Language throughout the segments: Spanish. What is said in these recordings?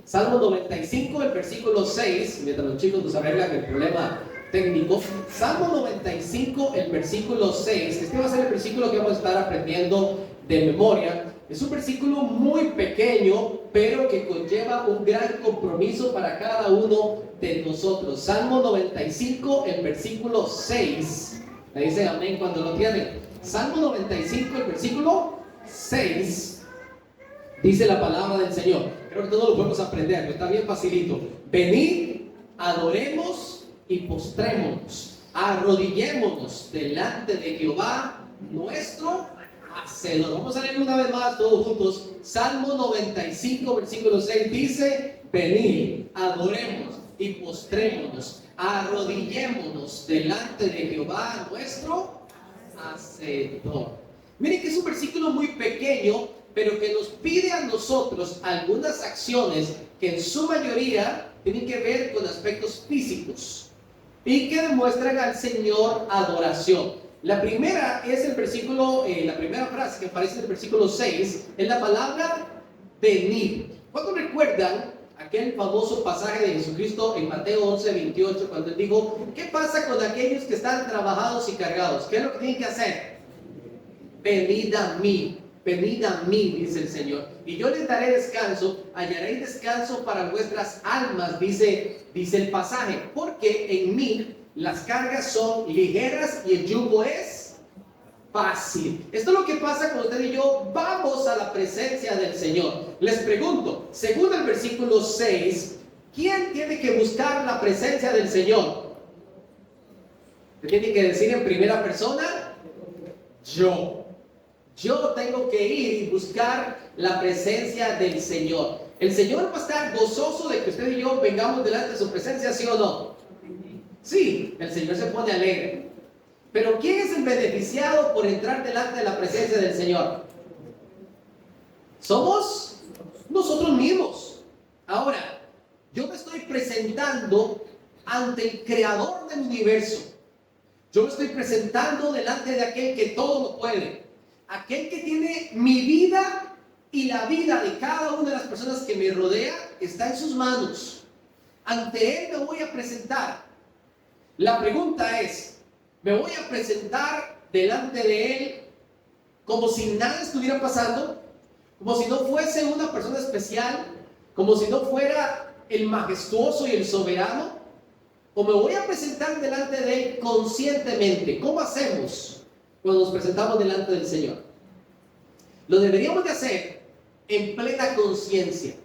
Salmo 95, el versículo 6, mientras los chicos nos arreglan el problema técnico. Salmo 95, el versículo 6. Este va a ser el versículo que vamos a estar aprendiendo de memoria. Es un versículo muy pequeño, pero que conlleva un gran compromiso para cada uno de nosotros. Salmo 95, el versículo 6. Le dice amén cuando lo tienen. Salmo 95, el versículo 6. Dice la palabra del Señor. Creo que todos lo podemos aprender, pero está bien facilito. Venid, adoremos y postrémonos, arrodillémonos delante de Jehová nuestro Hacedor. Vamos a leer una vez más todos juntos. Salmo 95, versículo 6 dice: venid, adoremos y postrémonos, arrodillémonos delante de Jehová nuestro Hacedor. Miren que es un versículo muy pequeño, pero que nos pide a nosotros algunas acciones que en su mayoría tienen que ver con aspectos físicos y que demuestran al Señor adoración. La primera es el versículo, la primera frase que aparece en el versículo 6 es la palabra venir. ¿Cuándo recuerdan aquel famoso pasaje de Jesucristo en Mateo 11, 28, cuando él dijo: ¿qué pasa con aquellos que están trabajados y cargados? ¿Qué es lo que tienen que hacer? Venid a mí, dice el Señor, y yo les daré descanso, hallaréis descanso para vuestras almas, dice el pasaje, porque en mí las cargas son ligeras y el yugo es fácil. Esto es lo que pasa cuando usted y yo vamos a la presencia del Señor. Les pregunto, según el versículo 6, ¿quién tiene que buscar la presencia del Señor? ¿Qué tiene que decir en primera persona? Yo tengo que ir y buscar la presencia del Señor. El Señor va a estar gozoso de que usted y yo vengamos delante de su presencia, ¿sí o no? Sí, el Señor se pone alegre. Pero ¿quién es el beneficiado por entrar delante de la presencia del Señor? Somos nosotros mismos. Ahora, yo me estoy presentando ante el Creador del universo. Yo me estoy presentando delante de aquel que todo lo puede, aquel que tiene mi vida y la vida de cada una de las personas que me rodea está en sus manos. Ante Él me voy a presentar. La pregunta es, ¿me voy a presentar delante de Él como si nada estuviera pasando? Como si no fuese una persona especial, como si no fuera el majestuoso y el soberano. ¿O me voy a presentar delante de Él conscientemente? ¿Cómo hacemos cuando nos presentamos delante del Señor? Lo deberíamos de hacer en plena conciencia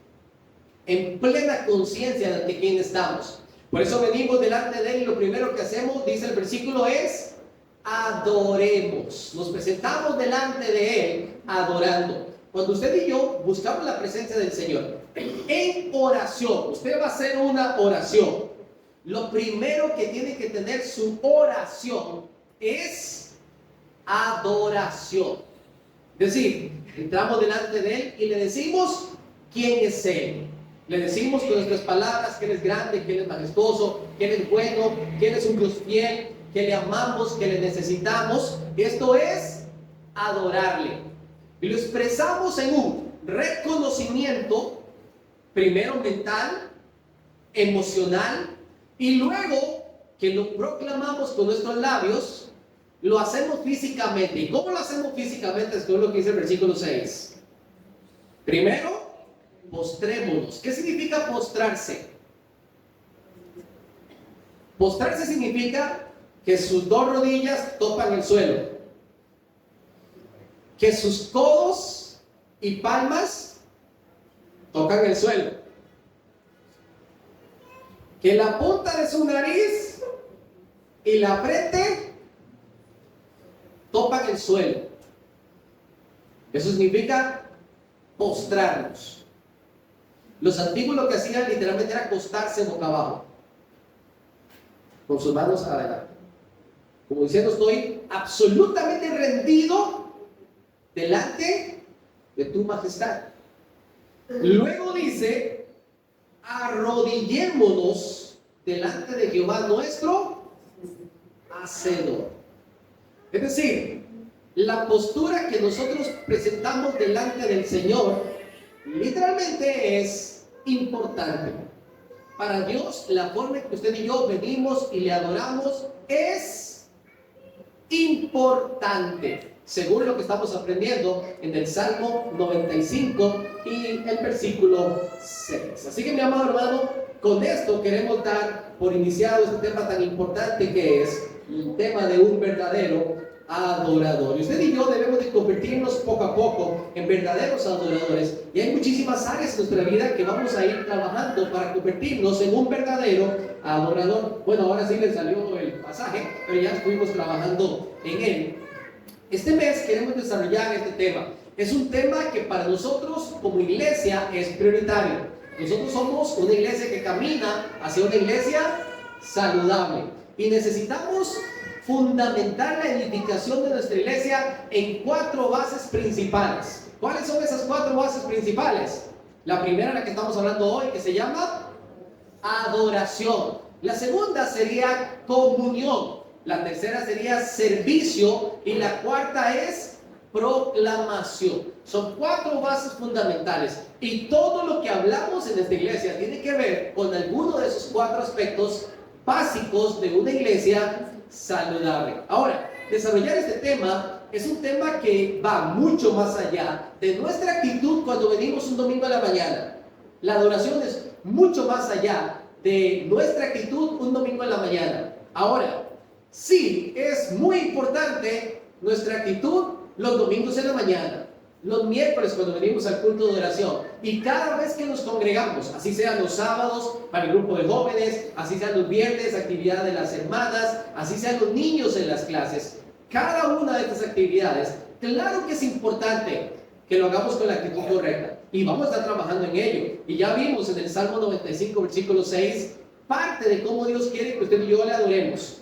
de ante quién estamos. Por eso venimos delante de Él y lo primero que hacemos, dice el versículo, es adoremos. Nos presentamos delante de Él adorando. Cuando usted y yo buscamos la presencia del Señor en oración, usted va a hacer una oración. Lo primero que tiene que tener su oración es adoración. Es decir, entramos delante de Él y le decimos quién es Él. Le decimos con nuestras palabras que Él es grande, que Él es majestuoso, que Él es bueno, que Él es un Dios fiel, que le amamos, que le necesitamos. Esto es adorarle. Y lo expresamos en un reconocimiento, primero mental, emocional, y luego que lo proclamamos con nuestros labios, lo hacemos físicamente. ¿Y cómo lo hacemos físicamente? Esto es lo que dice el versículo 6. Primero, postrémonos. ¿Qué significa postrarse? Postrarse significa que sus dos rodillas topan el suelo, que sus codos y palmas tocan el suelo, que la punta de su nariz y la frente topan el suelo. Eso significa postrarnos. Los antiguos lo que hacían literalmente era acostarse boca abajo, con sus manos adelante, como diciendo: estoy absolutamente rendido delante de tu majestad. Luego dice: arrodillémonos delante de Jehová nuestro Hacedor. Es decir, la postura que nosotros presentamos delante del Señor literalmente es importante. Para Dios, la forma en que usted y yo venimos y le adoramos es importante, según lo que estamos aprendiendo en el Salmo 95 y el versículo 6. Así que, mi amado hermano, con esto queremos dar por iniciado este tema tan importante que es el tema de un verdadero adorador. Y usted y yo debemos de convertirnos poco a poco en verdaderos adoradores. Y hay muchísimas áreas en nuestra vida que vamos a ir trabajando para convertirnos en un verdadero adorador. Bueno, ahora sí le salió el pasaje, pero ya estuvimos trabajando en él. Este mes queremos desarrollar este tema. Es un tema que para nosotros como iglesia es prioritario. Nosotros somos una iglesia que camina hacia una iglesia saludable. Y necesitamos fundamentar la edificación de nuestra iglesia en 4 bases principales. ¿Cuáles son esas 4 bases principales? La primera, la que estamos hablando hoy, que se llama adoración. La segunda sería comunión. La tercera sería servicio. Y la cuarta es proclamación. Son 4 bases fundamentales. Y todo lo que hablamos en esta iglesia tiene que ver con alguno de esos 4 aspectos básicos de una iglesia saludable. Ahora, desarrollar este tema es un tema que va mucho más allá de nuestra actitud cuando venimos un domingo a la mañana. La adoración es mucho más allá de nuestra actitud un domingo a la mañana. Ahora, sí, es muy importante nuestra actitud los domingos en la mañana, los miércoles cuando venimos al culto de oración y cada vez que nos congregamos, así sean los sábados para el grupo de jóvenes, así sean los viernes, actividad de las hermanas, así sean los niños en las clases. Cada una de estas actividades, claro que es importante que lo hagamos con la actitud correcta y vamos a estar trabajando en ello. Y ya vimos en el Salmo 95, versículo 6, parte de cómo Dios quiere que usted y yo le adoremos.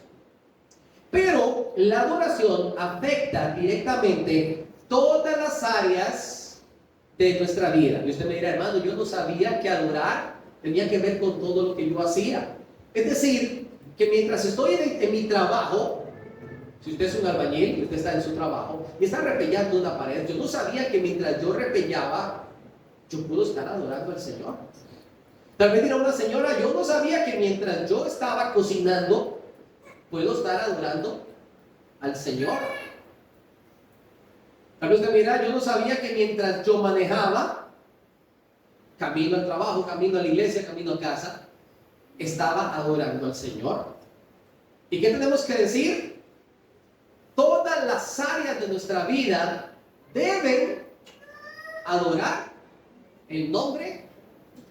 Pero la adoración afecta directamente todas las áreas de nuestra vida. Y usted me dirá, hermano, yo no sabía que adorar tenía que ver con todo lo que yo hacía. Es decir, que mientras estoy en mi trabajo, si usted es un albañil y usted está en su trabajo y está repellando una pared, yo no sabía que mientras yo repellaba, yo puedo estar adorando al Señor. Tal vez dirá una señora, yo no sabía que mientras yo estaba cocinando, puedo estar adorando al Señor. Tal vez usted dirá, yo no sabía que mientras yo manejaba, camino al trabajo, camino a la iglesia, camino a casa, estaba adorando al Señor. ¿Y qué tenemos que decir? Todas las áreas de nuestra vida deben adorar el nombre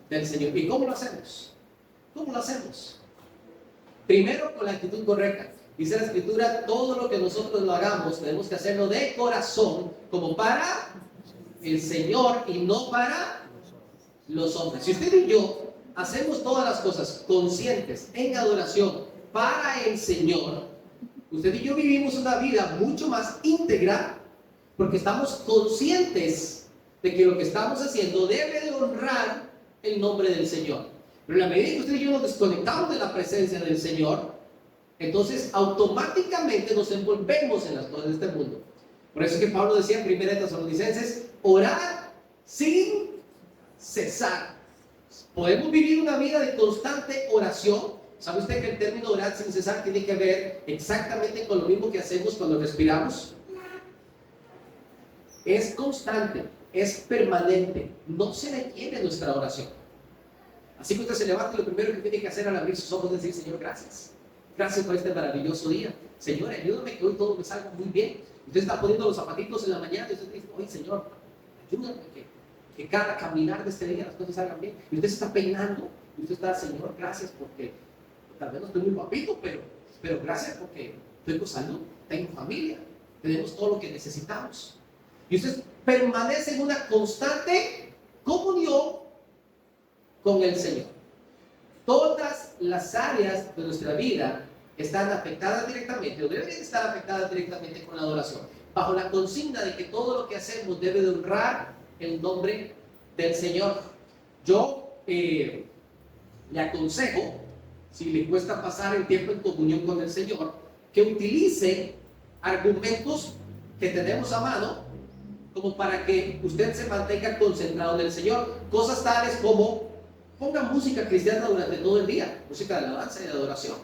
del Señor. ¿Y cómo lo hacemos? ¿Cómo lo hacemos? Primero, con la actitud correcta. Dice la Escritura, todo lo que nosotros lo hagamos, tenemos que hacerlo de corazón, como para el Señor y no para los hombres. Si usted y yo hacemos todas las cosas conscientes, en adoración, para el Señor, usted y yo vivimos una vida mucho más íntegra, porque estamos conscientes de que lo que estamos haciendo debe de honrar el nombre del Señor. Pero en la medida que usted y yo nos desconectamos de la presencia del Señor, entonces automáticamente nos envolvemos en las cosas de este mundo. Por eso es que Pablo decía en 1 Tesalonicenses, orad sin cesar. Podemos vivir una vida de constante oración. ¿Sabe usted que el término orar sin cesar tiene que ver exactamente con lo mismo que hacemos cuando respiramos? Es constante, es permanente, no se detiene nuestra oración. Así que usted se levanta y lo primero que tiene que hacer al abrir sus ojos es decir, Señor, gracias. Gracias por este maravilloso día. Señor, ayúdame que hoy todo me salga muy bien. Usted está poniendo los zapatitos en la mañana y usted dice, oye, Señor, ayúdame que cada caminar de este día las cosas salgan bien. Y usted se está peinando y usted está, Señor, gracias porque tal vez no estoy muy guapito, pero gracias porque tengo salud, tengo familia, tenemos todo lo que necesitamos. Y usted permanece en una constante comunión con el Señor. Todas las áreas de nuestra vida están afectadas directamente, o deben estar afectadas directamente con la adoración, bajo la consigna de que todo lo que hacemos debe de honrar el nombre del Señor. Yo le aconsejo, si le cuesta pasar el tiempo en comunión con el Señor, que utilice argumentos que tenemos a mano, como para que usted se mantenga concentrado en el Señor. Cosas tales como Ponga música cristiana durante todo el día, música de alabanza y de adoración.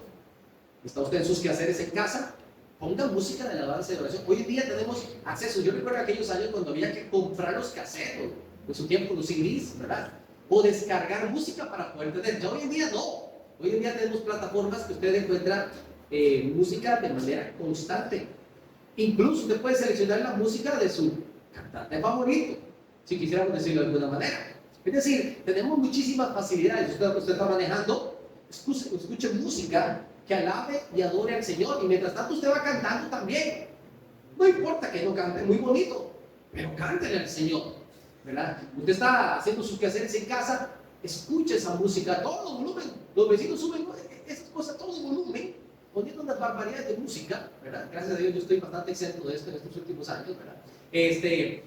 ¿Está usted en sus quehaceres en casa? Ponga música de alabanza y de adoración. Hoy en día tenemos acceso. Yo recuerdo aquellos años cuando había que comprar los casetos, en su tiempo los CDs, ¿verdad? O descargar música para poder tener. Ya hoy en día no. Hoy en día tenemos plataformas que usted encuentra música de manera constante. Incluso usted puede seleccionar la música de su cantante favorito, si quisiéramos decirlo de alguna manera. Es decir, tenemos muchísimas facilidades. Usted está manejando, escuche música que alabe y adore al Señor. Y mientras tanto usted va cantando también. No importa que no cante muy bonito, pero cántele al Señor, ¿verdad? Usted está haciendo sus quehaceres en casa, escuche esa música a todo volumen. Los vecinos suben esas cosas a todo volumen, poniendo unas barbaridades de música, ¿verdad? Gracias a Dios yo estoy bastante exento de esto en estos últimos años, ¿verdad?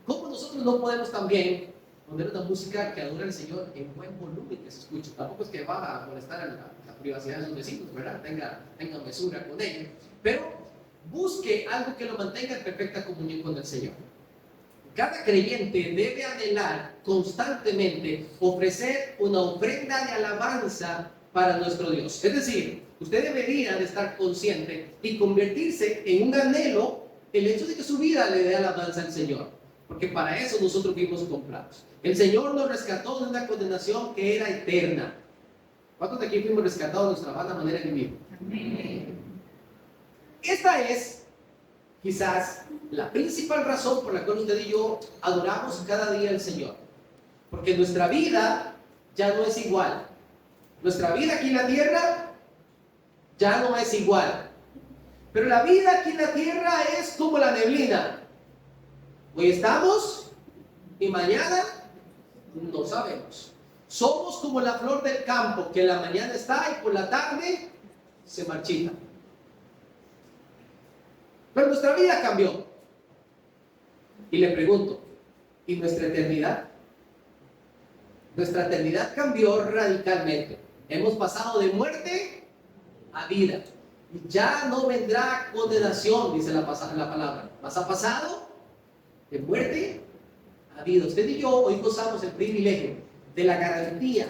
¿Cómo nosotros no podemos también poner una música que adora al Señor en buen volumen, que se escuche? Tampoco es que va a molestar a la privacidad de sus vecinos, ¿verdad? Tenga mesura con ellos, pero busque algo que lo mantenga en perfecta comunión con el Señor. Cada creyente debe anhelar constantemente ofrecer una ofrenda de alabanza para nuestro Dios. Es decir, usted debería de estar consciente y convertirse en un anhelo el hecho de que su vida le dé alabanza al Señor, porque para eso nosotros fuimos comprados. El Señor nos rescató de una condenación que era eterna. ¿Cuántos de aquí fuimos rescatados de nuestra mala manera de vivir? Amén. Esta es quizás la principal razón por la cual usted y yo adoramos cada día al Señor, porque nuestra vida ya no es igual. Nuestra vida aquí en la tierra ya no es igual, pero la vida aquí en la tierra es como la neblina. Hoy estamos y mañana no sabemos. Somos como la flor del campo, que en la mañana está y por la tarde se marchita. Pero nuestra vida cambió. Y le pregunto, ¿y nuestra eternidad? Nuestra eternidad cambió radicalmente. Hemos pasado de muerte a vida. Y ya no vendrá condenación, dice la palabra. Mas ha pasado de muerte a vida. Usted y yo hoy gozamos el privilegio de la garantía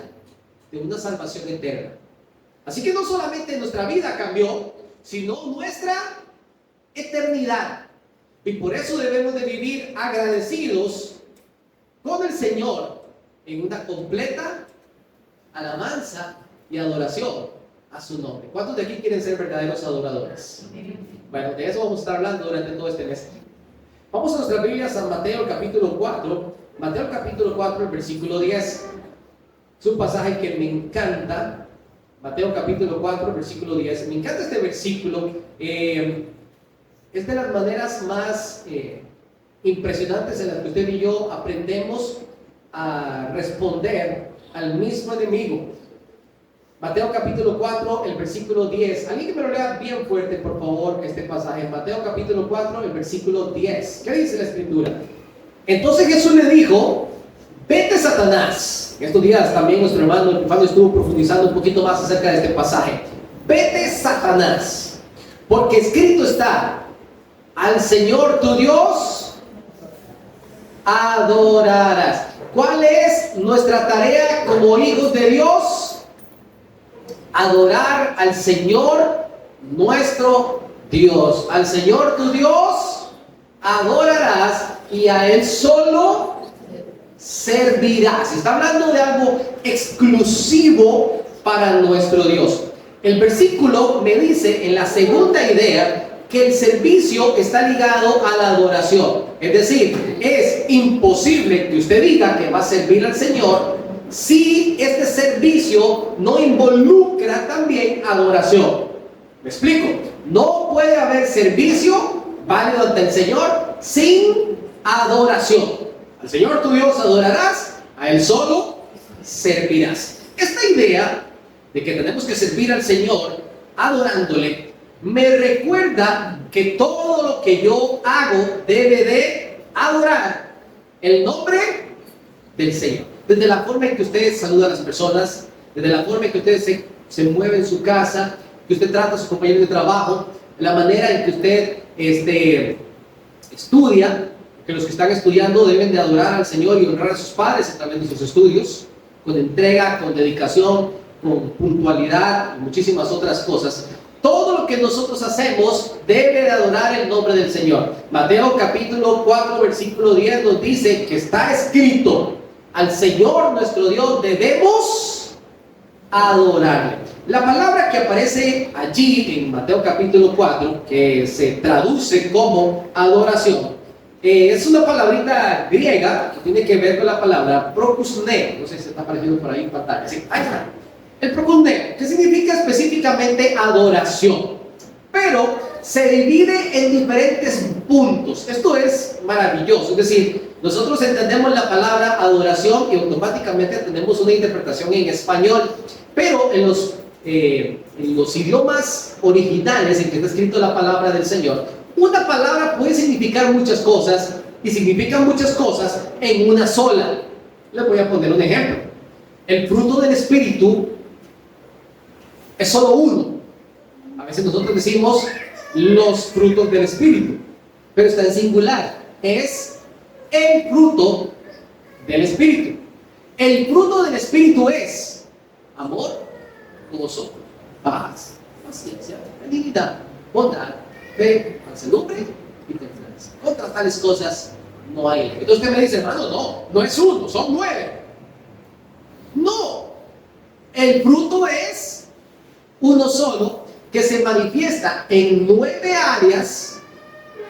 de una salvación eterna. Así que no solamente nuestra vida cambió, sino nuestra eternidad. Y por eso debemos de vivir agradecidos con el Señor en una completa alabanza y adoración a su nombre. ¿Cuántos de aquí quieren ser verdaderos adoradores? Bueno, de eso vamos a estar hablando durante todo este mes. Vamos a nuestra Biblia, San Mateo capítulo 4. Mateo capítulo 4, el versículo 10. Es un pasaje que me encanta. Mateo capítulo 4, versículo 10. Me encanta este versículo. Es de las maneras más impresionantes en las que usted y yo aprendemos a responder al mismo enemigo. Mateo capítulo 4, el versículo 10. Alguien que me lo lea bien fuerte, por favor, este pasaje. Mateo capítulo 4, el versículo 10. ¿Qué dice la escritura? Entonces Jesús le dijo: vete, Satanás. En estos días también nuestro hermano Epifano estuvo profundizando un poquito más acerca de este pasaje. Vete, Satanás, porque escrito está: al Señor tu Dios adorarás. ¿Cuál es nuestra tarea como hijos de Dios? Adorar al Señor nuestro Dios. Al Señor tu Dios adorarás y a Él solo servirás. Está hablando de algo exclusivo para nuestro Dios. El versículo me dice en la segunda idea que el servicio está ligado a la adoración. Es decir, es imposible que usted diga que va a servir al Señor si este servicio no involucra también adoración. ¿Me explico? No puede haber servicio válido ante el Señor sin adoración. Al Señor tu Dios adorarás, a Él solo servirás. Esta idea de que tenemos que servir al Señor adorándole me recuerda que todo lo que yo hago debe de adorar el nombre del Señor. Desde la forma en que usted saluda a las personas, desde la forma en que usted se mueve en su casa, que usted trata a sus compañeros de trabajo, la manera en que usted estudia, que los que están estudiando deben de adorar al Señor y honrar a sus padres a través de sus estudios, con entrega, con dedicación, con puntualidad y muchísimas otras cosas. Todo lo que nosotros hacemos debe de adorar el nombre del Señor. Mateo capítulo 4, versículo 10 nos dice que está escrito: al Señor nuestro Dios debemos adorarle. La palabra que aparece allí en Mateo capítulo 4, que se traduce como adoración, es una palabrita griega que tiene que ver con la palabra prokusne. No sé si está apareciendo por ahí en pantalla. Sí, ahí está. El prokusne, que significa específicamente adoración, pero se divide en diferentes puntos. Esto es maravilloso. Es decir, nosotros entendemos la palabra adoración y automáticamente tenemos una interpretación en español, pero en los idiomas originales en que está escrito la palabra del Señor, una palabra puede significar muchas cosas y significan muchas cosas en una sola. Les voy a poner un ejemplo. El fruto del Espíritu es solo uno. A veces nosotros decimos los frutos del Espíritu, pero está en singular. Es el fruto del Espíritu. El fruto del Espíritu es amor, gozo, paz, paciencia, benignidad, bondad, fe, mansedumbre y templanza. Contra tales cosas no hay ley. Entonces usted me dice: hermano, no es uno, son 9. No, el fruto es uno solo, que se manifiesta en 9 áreas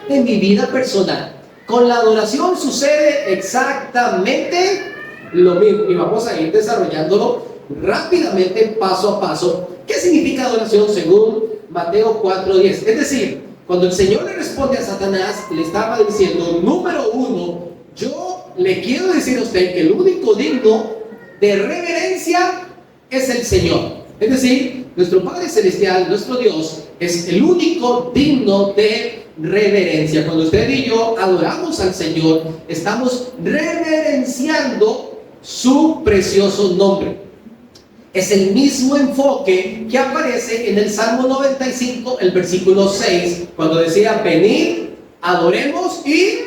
de mi vida personal. Con la adoración sucede exactamente lo mismo, y vamos a ir desarrollándolo rápidamente, paso a paso. ¿Qué significa adoración según Mateo 4:10? Es decir, cuando el Señor le responde a Satanás, le estaba diciendo: número 1, yo le quiero decir a usted que el único digno de reverencia es el Señor. Es decir, nuestro Padre Celestial, nuestro Dios, es el único digno de reverencia. Cuando usted y yo adoramos al Señor, estamos reverenciando su precioso nombre. Es el mismo enfoque que aparece en el Salmo 95, el versículo 6, cuando decía: venid, adoremos y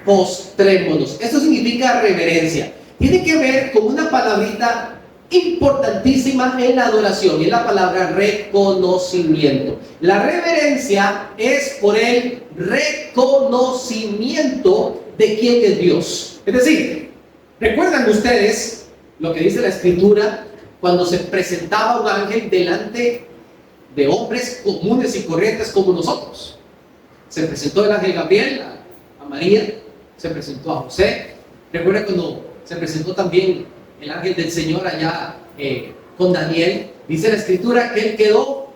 postrémonos. Esto significa reverencia. Tiene que ver con una palabrita importantísima en la adoración, y es la palabra reconocimiento. La reverencia es por el reconocimiento de quién es Dios. Es decir, ¿recuerdan ustedes lo que dice la Escritura cuando se presentaba un ángel delante de hombres comunes y corrientes como nosotros? Se presentó el ángel Gabriel a María, se presentó a José. ¿Recuerdan cuando se presentó también el ángel del Señor allá con Daniel? Dice la Escritura que él quedó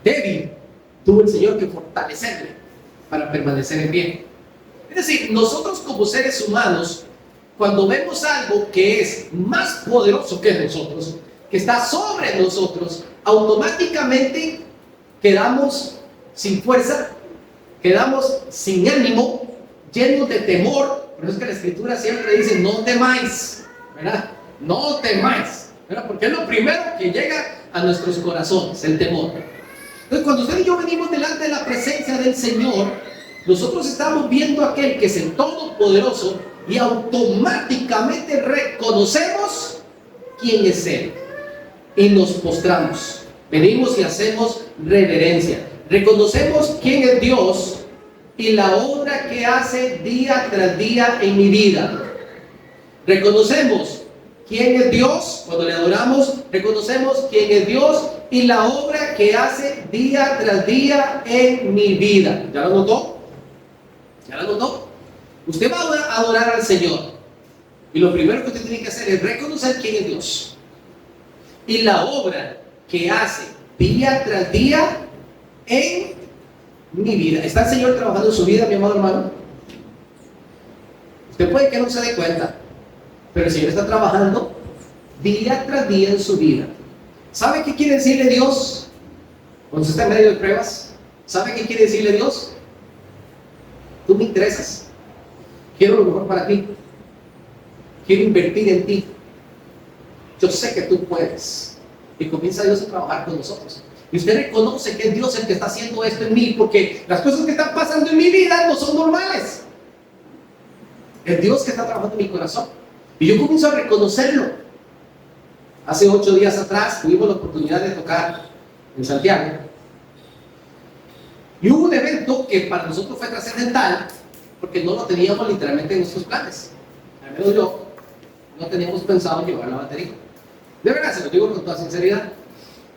débil. Tuvo el Señor que fortalecerle para permanecer en pie. Es decir, nosotros como seres humanos, cuando vemos algo que es más poderoso que nosotros, que está sobre nosotros, automáticamente quedamos sin fuerza, quedamos sin ánimo, llenos de temor. Por eso es que la Escritura siempre dice: no temáis, ¿verdad? No temáis, ¿verdad? Porque es lo primero que llega a nuestros corazones, el temor. Entonces, cuando usted y yo venimos delante de la presencia del Señor, nosotros estamos viendo a aquel que es el Todopoderoso, y automáticamente reconocemos quién es Él y nos postramos. Venimos y hacemos reverencia. Reconocemos quién es Dios y la obra que hace día tras día en mi vida. Reconocemos quién es Dios cuando le adoramos. Reconocemos quién es Dios y la obra que hace día tras día en mi vida. ¿Ya lo notó? ¿Ya lo notó? Usted va a adorar al Señor, y lo primero que usted tiene que hacer es reconocer quién es Dios y la obra que hace día tras día en mi vida. ¿Está el Señor trabajando en su vida, mi amado hermano? Usted puede que no se dé cuenta, pero el Señor está trabajando día tras día en su vida. ¿Sabe qué quiere decirle Dios cuando usted está en medio de pruebas? ¿Sabe qué quiere decirle Dios? Tú me interesas. Quiero lo mejor para ti. Quiero invertir en ti. Yo sé que tú puedes. Y comienza Dios a trabajar con nosotros. Y usted reconoce que es Dios el que está haciendo esto en mí, porque las cosas que están pasando en mi vida no son normales. Es Dios que está trabajando en mi corazón. Y yo comienzo a reconocerlo. Hace 8 días atrás tuvimos la oportunidad de tocar en Santiago. Y hubo un evento que para nosotros fue trascendental, porque no lo teníamos literalmente en nuestros planes. Al menos yo no teníamos pensado llevar la batería. De verdad, se lo digo con toda sinceridad.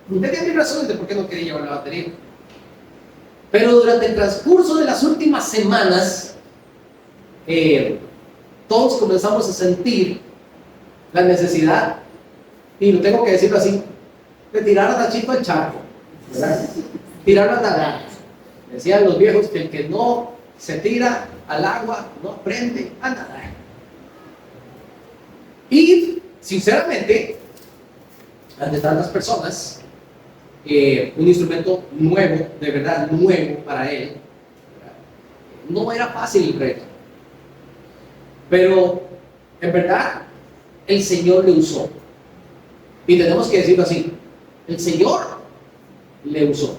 Tenía mis razones de por qué no quería llevar la batería. Pero durante el transcurso de las últimas semanas, todos comenzamos a sentir la necesidad, y lo tengo que decirlo así, de tirar a Nachito al charco, ¿verdad? Tirarlo a nadar. Decían los viejos que el que no se tira al agua no aprende a nadar. Y sinceramente, ante tantas personas, un instrumento nuevo, de verdad nuevo para él, no era fácil el reto. Pero en verdad el Señor le usó. Y tenemos que decirlo así, el Señor le usó.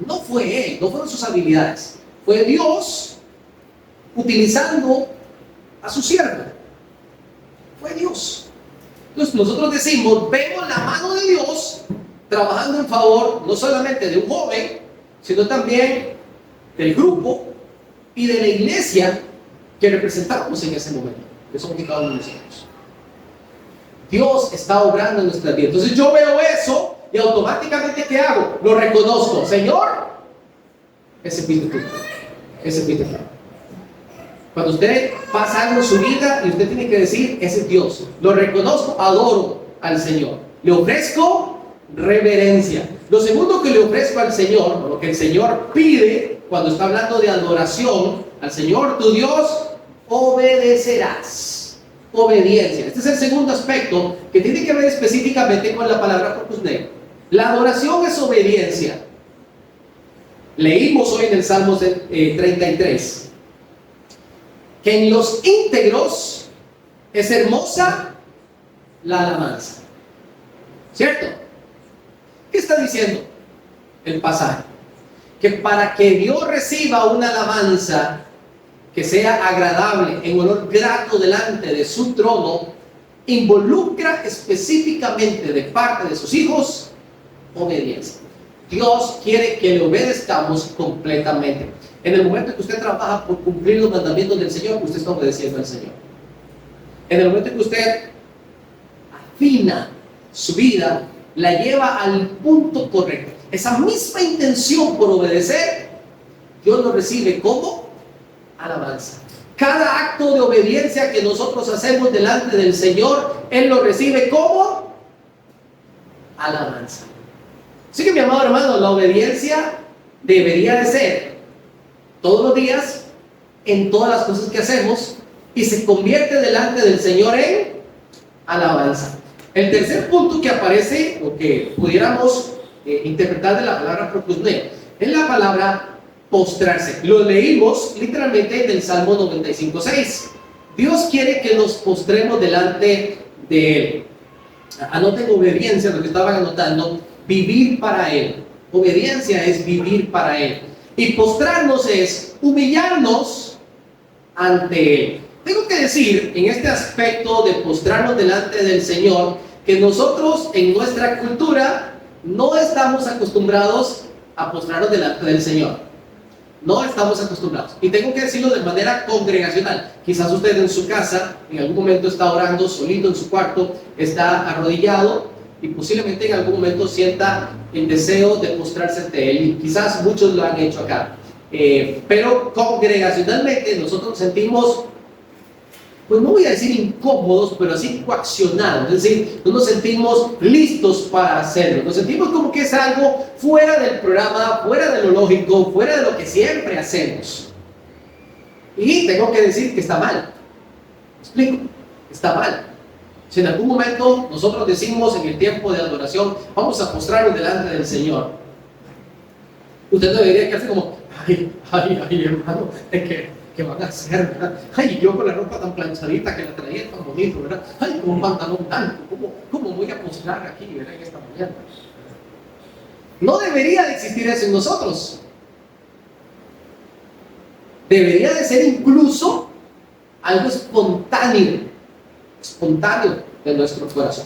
No fue él, no fueron sus habilidades, fue Dios utilizando a su siervo. Fue Dios. Entonces nosotros decimos, vemos la mano de Dios trabajando en favor no solamente de un joven, sino también del grupo y de la iglesia que representamos en ese momento, que somos cada uno de nosotros. Dios está obrando en nuestra vida. Entonces yo veo eso y automáticamente ¿qué hago? Lo reconozco. Señor, ese fuiste tú. Ese fuiste tú. Cuando usted pasa algo en su vida y usted tiene que decir, ese es Dios. Lo reconozco, adoro al Señor. Le ofrezco reverencia. Lo segundo que le ofrezco al Señor, o lo que el Señor pide cuando está hablando de adoración, al Señor tu Dios, obedecerás. Obediencia. Este es el segundo aspecto que tiene que ver específicamente con la palabra propusne. La adoración es obediencia. Leímos hoy en el Salmo 33 que en los íntegros es hermosa la alabanza. ¿Cierto? ¿Qué está diciendo el pasaje? Que para que Dios reciba una alabanza que sea agradable, en olor grato delante de su trono, involucra específicamente de parte de sus hijos obediencia. Dios quiere que le obedezcamos completamente. En el momento en que usted trabaja por cumplir los mandamientos del Señor, usted está obedeciendo al Señor. En el momento en que usted afina su vida, la lleva al punto correcto. Esa misma intención por obedecer, Dios lo recibe como alabanza. Cada acto de obediencia que nosotros hacemos delante del Señor, Él lo recibe como alabanza. Así que mi amado hermano, la obediencia debería de ser todos los días, en todas las cosas que hacemos, y se convierte delante del Señor en alabanza. El tercer punto que aparece, o que pudiéramos interpretar de la palabra propusne, es la palabra postrarse. Lo leímos literalmente en el Salmo 95:6. Dios quiere que nos postremos delante de Él. Anoten obediencia, lo que estaban anotando, vivir para Él. Obediencia es vivir para Él. Y postrarnos es humillarnos ante Él. Tengo que decir, en este aspecto de postrarnos delante del Señor, que nosotros en nuestra cultura no estamos acostumbrados a postrarnos delante del Señor. No estamos acostumbrados. Y tengo que decirlo de manera congregacional. Quizás usted en su casa, en algún momento está orando solito en su cuarto, está arrodillado y posiblemente en algún momento sienta el deseo de postrarse ante Él. Y quizás muchos lo han hecho acá. Pero congregacionalmente nosotros sentimos, pues no voy a decir incómodos, pero así coaccionados. Es decir, no nos sentimos listos para hacerlo. Nos sentimos como que es algo fuera del programa, fuera de lo lógico, fuera de lo que siempre hacemos. Y tengo que decir que está mal. ¿Me explico? Está mal. Si en algún momento nosotros decimos en el tiempo de adoración, vamos a postrarnos delante del Señor, usted debería quedarse como, ay, hermano, ¿qué van a hacer, verdad? Ay, yo con la ropa tan planchadita que la traía tan bonito, ¿verdad? Ay, con un pantalón blanco, ¿cómo voy a postrar aquí, ¿verdad? En esta mañana. No debería de existir eso en nosotros. Debería de ser incluso algo espontáneo. espontáneo de nuestro corazón.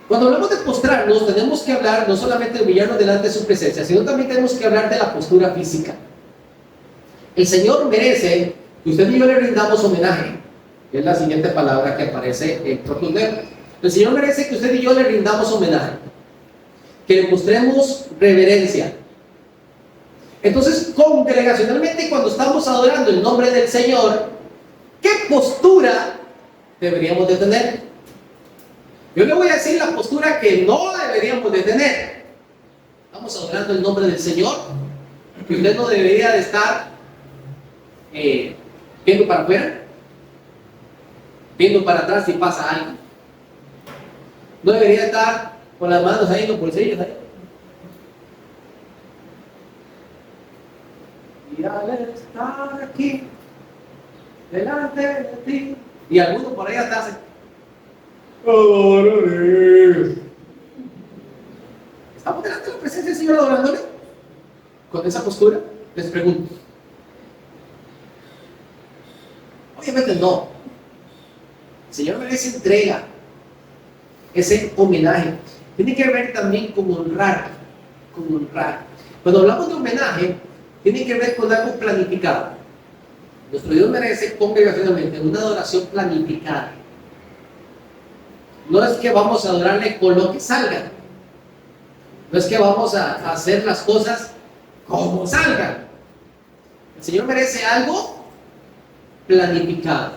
Cuando hablamos de postrarnos, tenemos que hablar no solamente de humillarnos delante de su presencia, sino también tenemos que hablar de la postura física. El Señor merece que usted y yo le rindamos homenaje, que es la siguiente palabra que aparece en profundidad. El Señor merece que usted y yo le rindamos homenaje, que le mostremos reverencia. Entonces, congregacionalmente, cuando estamos adorando el nombre del Señor, ¿qué postura deberíamos de tener? Yo le voy a decir la postura que no deberíamos de tener. Estamos adorando el nombre del Señor, que usted no debería de estar viendo para afuera, viendo para atrás si pasa algo. No debería estar con las manos ahí en los bolsillos ahí. Y al estar aquí delante de ti, y algunos por ahí hasta hacen ¿estamos delante de la presencia del Señor adorándole? Con esa postura, les pregunto. Obviamente no. El Señor merece entrega, ese homenaje. Tiene que ver también con honrar, con honrar. Cuando hablamos de homenaje, tiene que ver con algo planificado. Nuestro Dios merece congregacionalmente una adoración planificada. No es que vamos a adorarle con lo que salga. No es que vamos a hacer las cosas como salgan. El Señor merece algo planificado.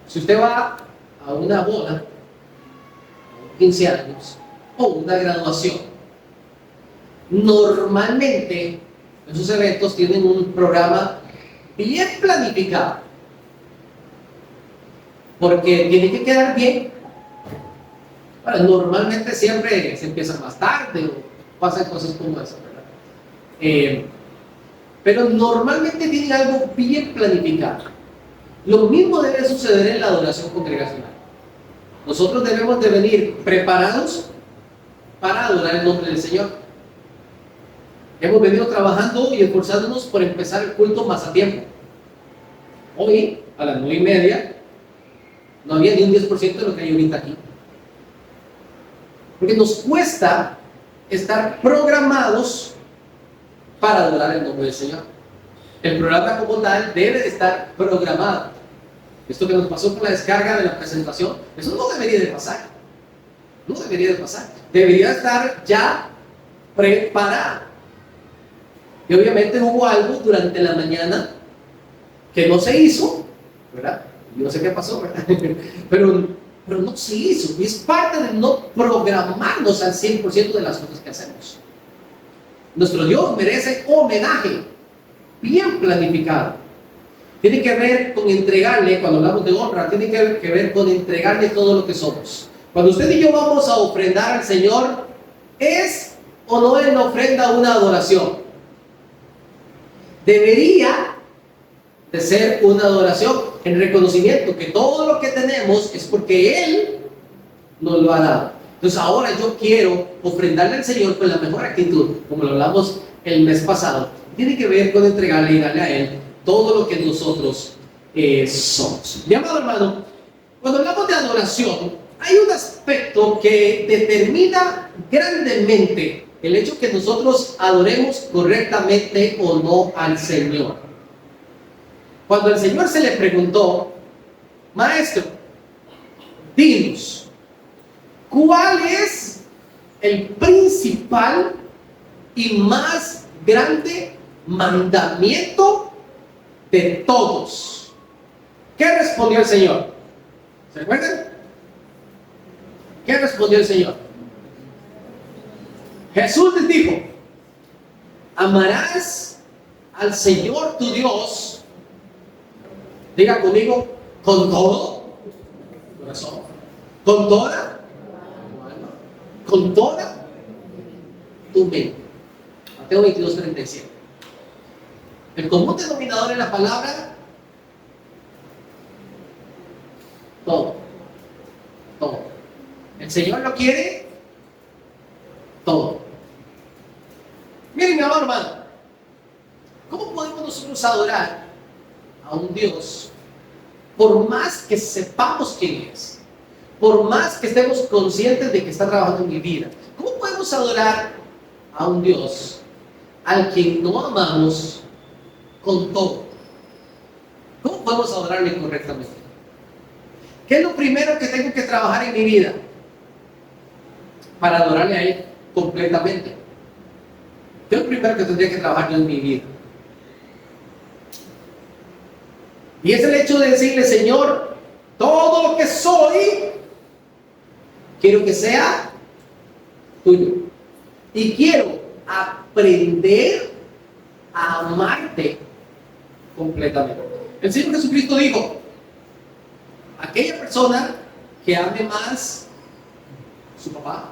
Si usted va a una boda, 15 años, o una graduación, normalmente esos eventos tienen un programa bien planificado, porque tiene que quedar bien. Bueno, normalmente siempre se empieza más tarde o pasan cosas como eso, ¿verdad? Pero normalmente tienen algo bien planificado. Lo mismo debe suceder en la adoración congregacional. Nosotros debemos de venir preparados para adorar el nombre del Señor. Hemos venido trabajando y esforzándonos por empezar el culto más a tiempo. Hoy, a las 9:30, no había ni un 10% de lo que hay ahorita aquí. Porque nos cuesta estar programados para adorar el nombre del Señor. El programa como tal debe de estar programado. Esto que nos pasó con la descarga de la presentación, eso no debería de pasar. No debería de pasar. Debería estar ya preparado. Y obviamente hubo algo durante la mañana que no se hizo, ¿verdad? Yo no sé qué pasó, ¿verdad? Pero no se hizo. Y es parte de no programarnos al 100% de las cosas que hacemos. Nuestro Dios merece homenaje bien planificado. Tiene que ver con entregarle, cuando hablamos de honra, tiene que ver con entregarle todo lo que somos. Cuando usted y yo vamos a ofrendar al Señor, ¿es o no es la ofrenda una adoración? Debería de ser una adoración en reconocimiento que todo lo que tenemos es porque Él nos lo ha dado. Entonces ahora yo quiero ofrendarle al Señor con la mejor actitud, como lo hablamos el mes pasado. Tiene que ver con entregarle y darle a Él todo lo que nosotros somos. Mi amado hermano, cuando hablamos de adoración, hay un aspecto que determina grandemente el hecho que nosotros adoremos correctamente o no al Señor. Cuando el Señor se le preguntó, Maestro, dinos, ¿cuál es el principal y más grande mandamiento de todos? ¿Qué respondió el Señor? ¿Se acuerdan? ¿Qué respondió el Señor? Jesús les dijo, amarás al Señor tu Dios, diga conmigo, con todo tu corazón, con toda tu alma, con toda tu mente. Mateo 22:37. El común denominador en la palabra, todo. Todo. El Señor lo quiere todo. Miren, mi amado hermano, ¿cómo podemos nosotros adorar a un Dios por más que sepamos quién es, por más que estemos conscientes de que está trabajando en mi vida, ¿cómo podemos adorar a un Dios al quien no amamos con todo? ¿Cómo podemos adorarle correctamente? ¿Qué es lo primero que tengo que trabajar en mi vida para adorarle a Él completamente? ¿Qué es lo primero que tendría que trabajar yo en mi vida? Y es el hecho de decirle, Señor, todo lo que soy, quiero que sea tuyo. Y quiero aprender a amarte completamente. El Señor Jesucristo dijo, aquella persona que ame más a su papá,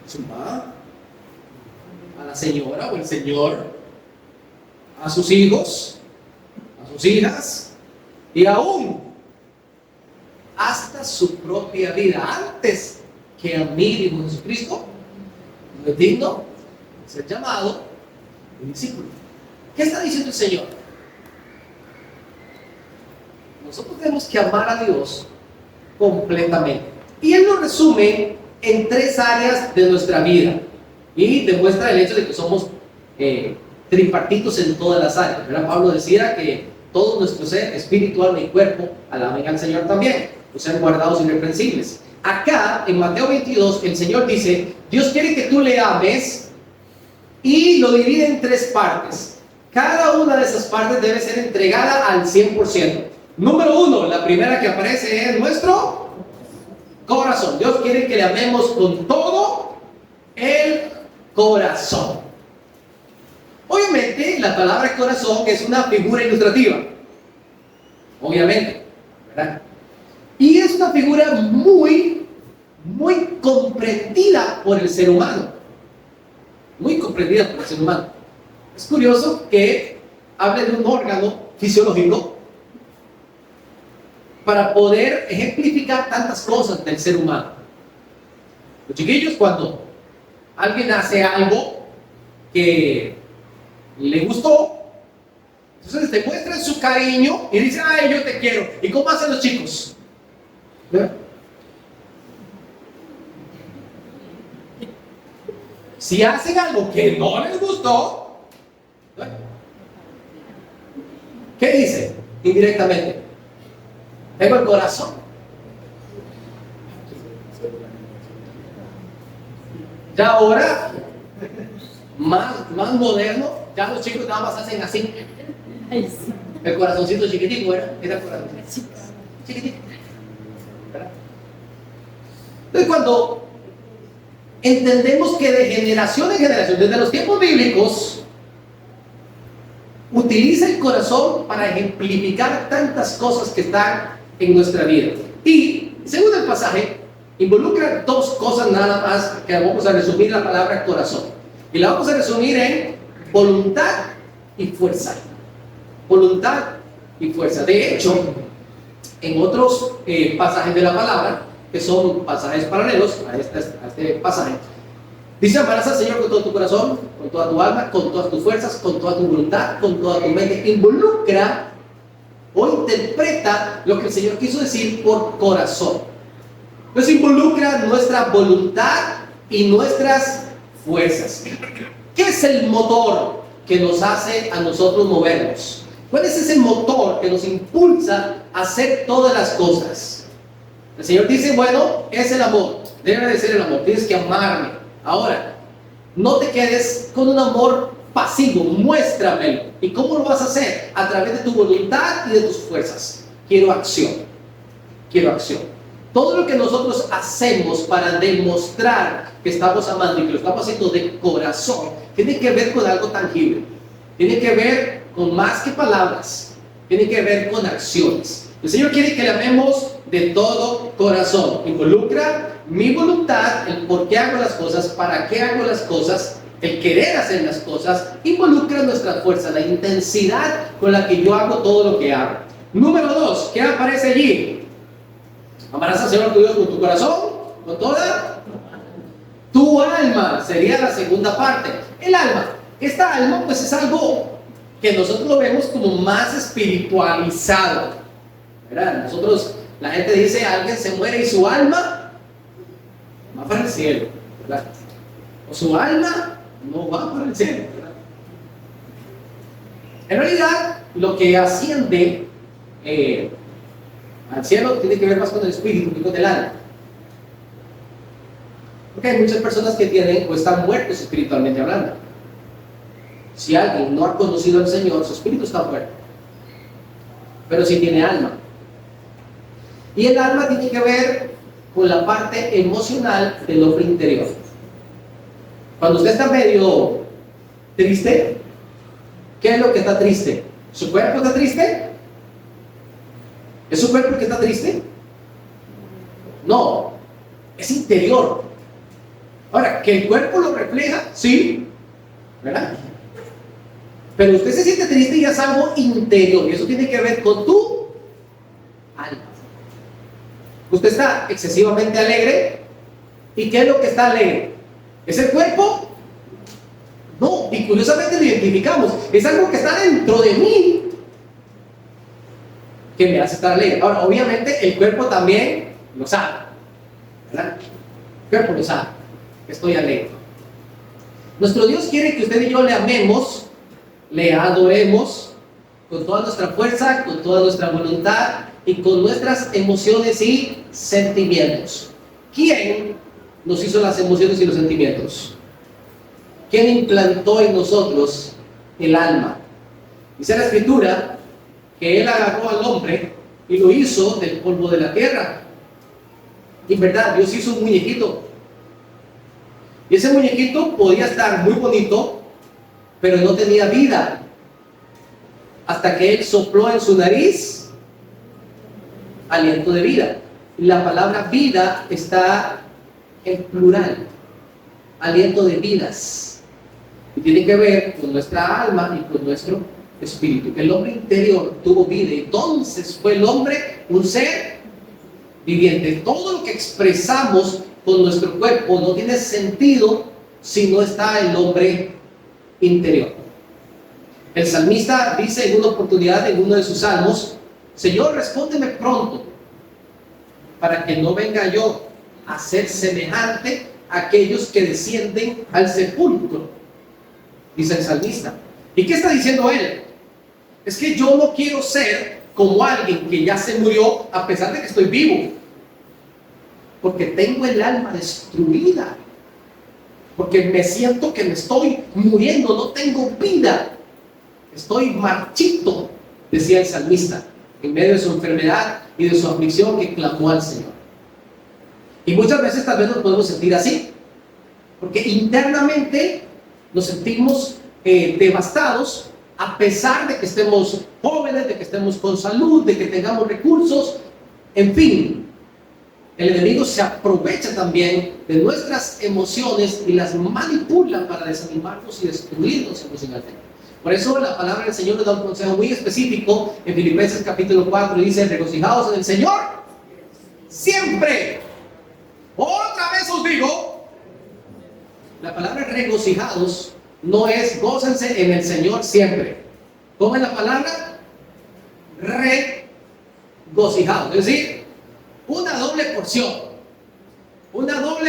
a su mamá, a la señora o el señor, a sus hijos, a sus hijas, y aún hasta su propia vida, antes que a mí, dijo Jesucristo, no es digno de ser llamado un discípulo. ¿Qué está diciendo el Señor? Nosotros tenemos que amar a Dios completamente. Y Él lo resume en 3 áreas de nuestra vida. Y demuestra el hecho de que somos tripartitos en todas las áreas. ¿Verdad? Pablo decía que todo nuestro ser, espíritu, alma y cuerpo, alaben al Señor también. O sean guardados irreprensibles. Acá, en Mateo 22, el Señor dice, Dios quiere que tú le ames y lo divide en 3 partes. Cada una de esas partes debe ser entregada al 100%. Número 1, la primera que aparece es nuestro corazón. Dios quiere que le amemos con todo el corazón. Obviamente, la palabra corazón es una figura ilustrativa. Obviamente, ¿verdad? Y es una figura muy comprendida por el ser humano. Muy comprendida por el ser humano. Es curioso que hable de un órgano fisiológico para poder ejemplificar tantas cosas del ser humano. Los chiquillos, cuando alguien hace algo que le gustó, entonces demuestran su cariño y dicen, ay, yo te quiero. ¿Y cómo hacen los chicos? ¿Verdad? Si hacen algo que no les gustó, ¿verdad? ¿Qué dice? Indirectamente, tengo el corazón. Ya ahora, más moderno, ya los chicos nada más hacen así. El corazoncito chiquitico, ¿verdad? Era el corazoncito chiquitico, ¿verdad? Entonces, cuando entendemos que de generación en generación, desde los tiempos bíblicos, utiliza el corazón para ejemplificar tantas cosas que están en nuestra vida. Y, según el pasaje, involucra 2 cosas nada más, que vamos a resumir la palabra corazón. Y la vamos a resumir en voluntad y fuerza. Voluntad y fuerza. De hecho, en otros pasajes de la palabra, que son pasajes paralelos a este pasaje, dice, amarás al Señor con todo tu corazón, con toda tu alma, con todas tus fuerzas, con toda tu voluntad, con toda tu mente. Involucra o interpreta lo que el Señor quiso decir por corazón. Entonces involucra nuestra voluntad y nuestras fuerzas. ¿Qué es el motor que nos hace a nosotros movernos? ¿Cuál es ese motor que nos impulsa a hacer todas las cosas? El Señor dice, bueno, es el amor. Debe de ser el amor. Tienes que amarme. Ahora, no te quedes con un amor pasivo, muéstramelo. ¿Y cómo lo vas a hacer? A través de tu voluntad y de tus fuerzas. Quiero acción. Quiero acción. Todo lo que nosotros hacemos para demostrar que estamos amando y que lo estamos haciendo de corazón, tiene que ver con algo tangible. Tiene que ver con más que palabras. Tiene que ver con acciones. El Señor quiere que le amemos de todo corazón. Involucra mi voluntad, el por qué hago las cosas, para qué hago las cosas, el querer hacer las cosas. Involucra nuestra fuerza, la intensidad con la que yo hago todo lo que hago. Número 2, ¿qué aparece allí? Amarás al Señor tu Dios con tu corazón, con toda tu alma. Sería la segunda parte. El alma. Esta alma pues es algo que nosotros lo vemos como más espiritualizado. ¿verdad? Nosotros, la gente dice, alguien se muere y su alma va para el cielo, ¿verdad? O su alma no va para el cielo, ¿verdad? En realidad, lo que asciende al cielo tiene que ver más con el espíritu que con el alma. Porque hay muchas personas que tienen o están muertos espiritualmente hablando. Si alguien no ha conocido al Señor, su espíritu está muerto. Pero sí tiene alma. Y el alma tiene que ver con la parte emocional del hombre interior. Cuando usted está medio triste, ¿qué es lo que está triste? ¿Su cuerpo está triste? ¿Es su cuerpo el que está triste? No, es interior. Ahora, que el cuerpo lo refleja, sí, ¿verdad? Pero usted se siente triste y es algo interior, y eso tiene que ver con tu alma. Usted está excesivamente alegre, ¿y qué es lo que está alegre? ¿Es el cuerpo? No, y curiosamente lo identificamos, es algo que está dentro de mí que me hace estar alegre. Ahora, obviamente el cuerpo también lo sabe, ¿verdad? El cuerpo lo sabe, que estoy alegre. Nuestro Dios quiere que usted y yo le amemos, le adoremos con toda nuestra fuerza, con toda nuestra voluntad y con nuestras emociones y sentimientos. ¿Quién nos hizo las emociones y los sentimientos? ¿Quién implantó en nosotros el alma? Dice la Escritura que Él agarró al hombre y lo hizo del polvo de la tierra. Y en verdad, Dios hizo un muñequito. Y ese muñequito podía estar muy bonito, pero no tenía vida. Hasta que Él sopló en su nariz aliento de vida. La palabra vida está en plural. Aliento de vidas. Y tiene que ver con nuestra alma y con nuestro espíritu. El hombre interior tuvo vida. Entonces fue el hombre un ser viviente. Todo lo que expresamos con nuestro cuerpo no tiene sentido si no está el hombre interior. El salmista dice en una oportunidad en uno de sus salmos: Señor, respóndeme pronto, para que no venga yo a ser semejante a aquellos que descienden al sepulcro. Dice el salmista. ¿Y qué está diciendo él? Es que yo no quiero ser como alguien que ya se murió a pesar de que estoy vivo, porque tengo el alma destruida, porque me siento que me estoy muriendo, no tengo vida, estoy marchito, decía el salmista, en medio de su enfermedad y de su aflicción, que clamó al Señor. Y muchas veces tal vez nos podemos sentir así, porque internamente nos sentimos devastados, a pesar de que estemos jóvenes, de que estemos con salud, de que tengamos recursos, en fin. El enemigo se aprovecha también de nuestras emociones y las manipula para desanimarnos y destruirnos emocionalmente. Por eso la palabra del Señor nos da un consejo muy específico en Filipenses capítulo 4 y dice: regocijaos en el Señor siempre. Otra vez os digo, la palabra regocijados no es gócense en el Señor siempre. ¿Cómo es la palabra? Regocijados, es decir, una doble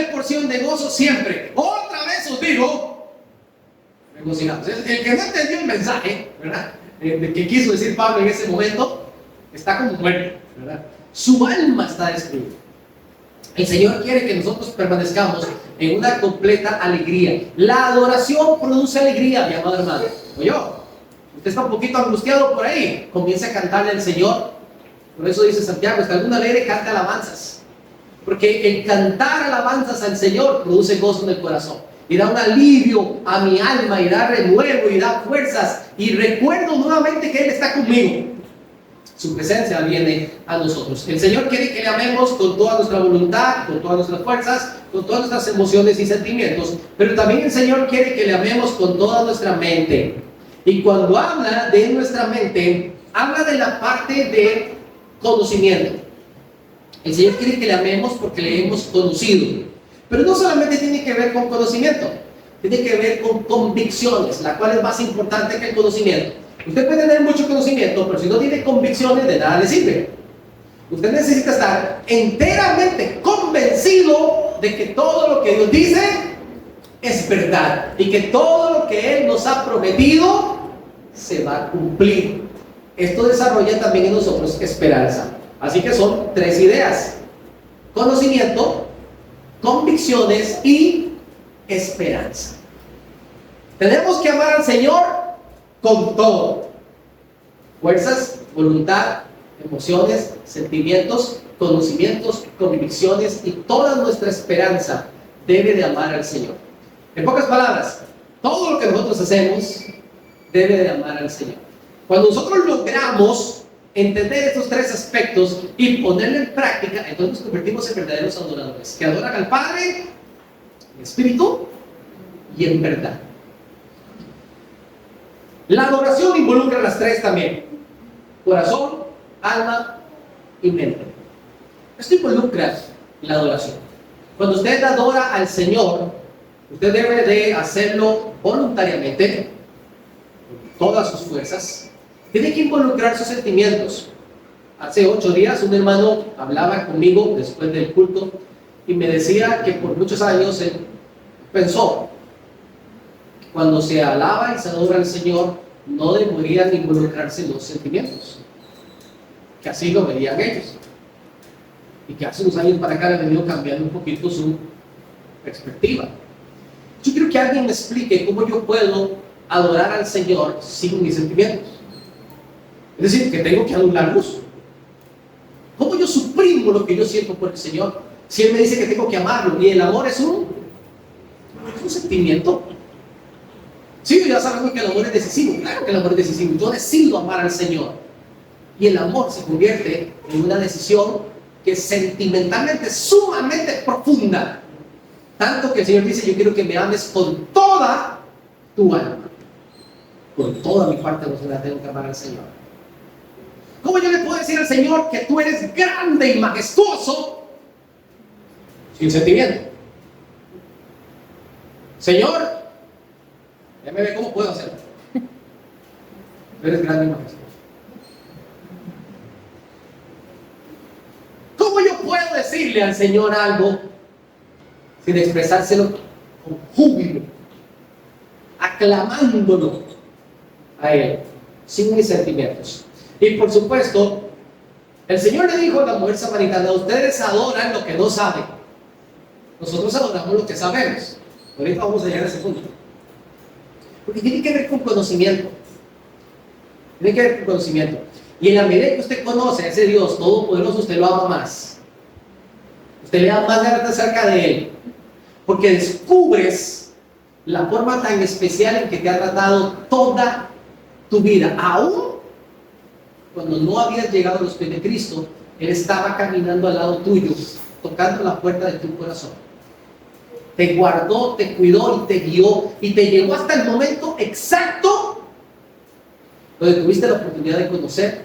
porción de gozo siempre. Otra vez os digo, regocijados. El que no entendió el mensaje, ¿verdad?, de que quiso decir Pablo en ese momento, está como muerto, ¿verdad? Su alma está destruida. El Señor quiere que nosotros permanezcamos en una completa alegría. La adoración produce alegría, mi amado hermano. Oye, usted está un poquito angustiado por ahí, comience a cantarle al Señor. Por eso dice Santiago: está alguna alegre, canta alabanzas. Porque el cantar alabanzas al Señor produce gozo en el corazón. Y da un alivio a mi alma, y da renuevo, y da fuerzas. Y recuerdo nuevamente que Él está conmigo. Su presencia viene a nosotros. El Señor quiere que le amemos con toda nuestra voluntad, con todas nuestras fuerzas, con todas nuestras emociones y sentimientos. Pero también el Señor quiere que le amemos con toda nuestra mente. Y cuando habla de nuestra mente, habla de la parte de conocimiento. El Señor quiere que le amemos porque le hemos conocido. Pero no solamente tiene que ver con conocimiento, tiene que ver con convicciones, la cual es más importante que el conocimiento. Usted puede tener mucho conocimiento, pero si no tiene convicciones, de nada le sirve. Usted necesita estar enteramente convencido de que todo lo que Dios dice es verdad y que todo lo que Él nos ha prometido se va a cumplir. Esto desarrolla también en nosotros esperanza. Así que son tres ideas: conocimiento, convicciones y esperanza. Tenemos que amar al Señor con todo: fuerzas, voluntad, emociones, sentimientos, conocimientos, convicciones, y toda nuestra esperanza debe de amar al Señor. En pocas palabras, todo lo que nosotros hacemos debe de amar al Señor. Cuando nosotros logramos entender estos tres aspectos y ponerlo en práctica, entonces nos convertimos en verdaderos adoradores, que adoran al Padre en espíritu y en verdad. La adoración involucra las tres también: corazón, alma y mente. Esto involucra la adoración. Cuando usted adora al Señor, usted debe de hacerlo voluntariamente, con todas sus fuerzas. Tiene que involucrar sus sentimientos. Hace 8 días un hermano hablaba conmigo después del culto y me decía que por muchos años él pensó que cuando se alaba y se adora al Señor no deberían involucrarse los sentimientos, que así lo veían ellos, y que hace unos años para acá le ha venido cambiando un poquito su perspectiva. Yo quiero que alguien me explique cómo yo puedo adorar al Señor sin mis sentimientos. Es decir, que tengo que anularlos. ¿Cómo yo suprimo lo que yo siento por el Señor? Si Él me dice que tengo que amarlo, y el amor es un sentimiento. Sí, ya sabemos que el amor es decisivo. Claro que el amor es decisivo. Yo decido amar al Señor. Y el amor se convierte en una decisión que es sentimentalmente sumamente profunda. Tanto que el Señor dice: yo quiero que me ames con toda tu alma. Con toda mi parte emocional tengo que amar al Señor. ¿Cómo yo le puedo decir al Señor que tú eres grande y majestuoso sin sentimiento? Señor, ya me ve cómo puedo hacerlo. Tú eres grande y majestuoso. ¿Cómo yo puedo decirle al Señor algo sin expresárselo con júbilo, aclamándolo a Él, sin mis sentimientos? Y por supuesto, el Señor le dijo a la mujer samaritana: ustedes adoran lo que no saben, nosotros adoramos lo que sabemos. Ahorita vamos a llegar a ese punto, porque tiene que ver con conocimiento. Tiene que ver con conocimiento. Y en la medida que usted conoce a ese Dios todopoderoso, usted lo ama más. Usted le da más ganas acerca de Él, porque descubres la forma tan especial en que te ha tratado toda tu vida. Aún cuando no habías llegado a los pies de Cristo, Él estaba caminando al lado tuyo, tocando la puerta de tu corazón. Te guardó, te cuidó y te guió, y te llevó hasta el momento exacto donde tuviste la oportunidad de conocer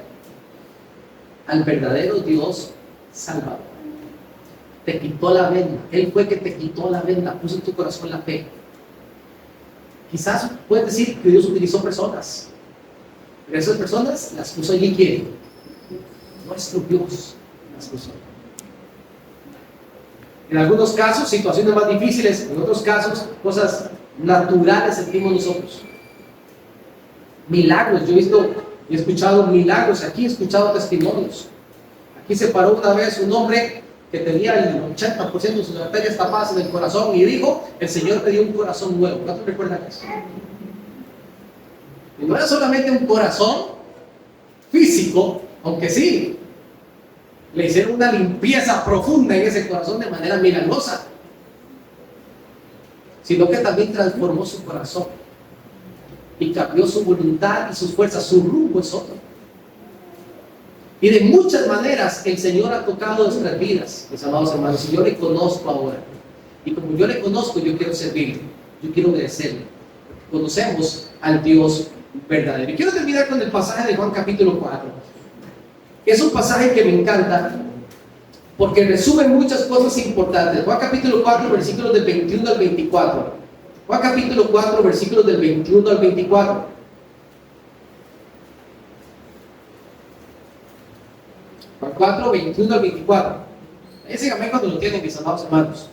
al verdadero Dios Salvador. Te quitó la venda. Él fue que te quitó la venda, puso en tu corazón la fe. Quizás puedes decir que Dios utilizó personas, pero esas personas las puso allí. ¿Quién? Nuestro Dios las puso. En algunos casos, situaciones más difíciles; en otros casos, cosas naturales sentimos nosotros. Milagros. Yo he visto y he escuchado milagros aquí, he escuchado testimonios. Aquí se paró una vez un hombre que tenía el 80% de sus arterias tapadas en el corazón y dijo: el Señor me dio un corazón nuevo. ¿Cuántos recuerdan eso? Y no era solamente un corazón físico, aunque sí, le hicieron una limpieza profunda en ese corazón de manera milagrosa, sino que también transformó su corazón y cambió su voluntad y sus fuerzas. Su rumbo es otro. Y de muchas maneras el Señor ha tocado nuestras vidas, mis amados hermanos, y yo le conozco ahora. Y como yo le conozco, yo quiero servirle, yo quiero obedecerle. Conocemos al Dios verdadero. Y quiero terminar con el pasaje de Juan capítulo 4. Es un pasaje que me encanta porque resume muchas cosas importantes. Juan capítulo 4, versículos del 21 al 24. Juan capítulo 4, versículos del 21 al 24. Juan 4, 21 al 24. Ese amén cuando lo tienen, mis amados hermanos.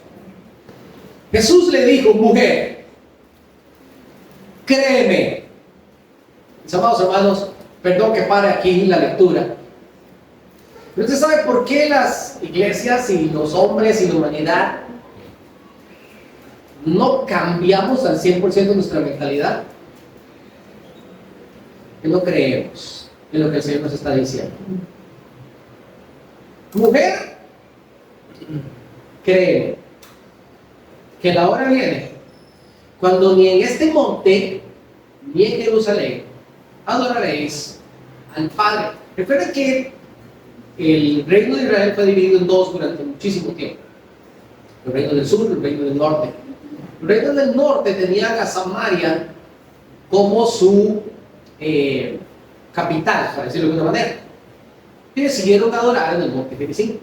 Jesús le dijo: mujer, créeme. Mis amados hermanos, perdón que pare aquí la lectura. Pero usted sabe por qué las iglesias y los hombres y la humanidad no cambiamos al 100% nuestra mentalidad. Que no creemos en lo que el Señor nos está diciendo. Mujer, créeme que la hora viene cuando ni en este monte ni en Jerusalén adoraréis al Padre. Recuerden que el reino de Israel fue dividido en dos durante muchísimo tiempo: el reino del sur y el reino del norte. El reino del norte tenía a Samaria como su capital, para decirlo de alguna manera, y decidieron adorar en el monte Gerizim.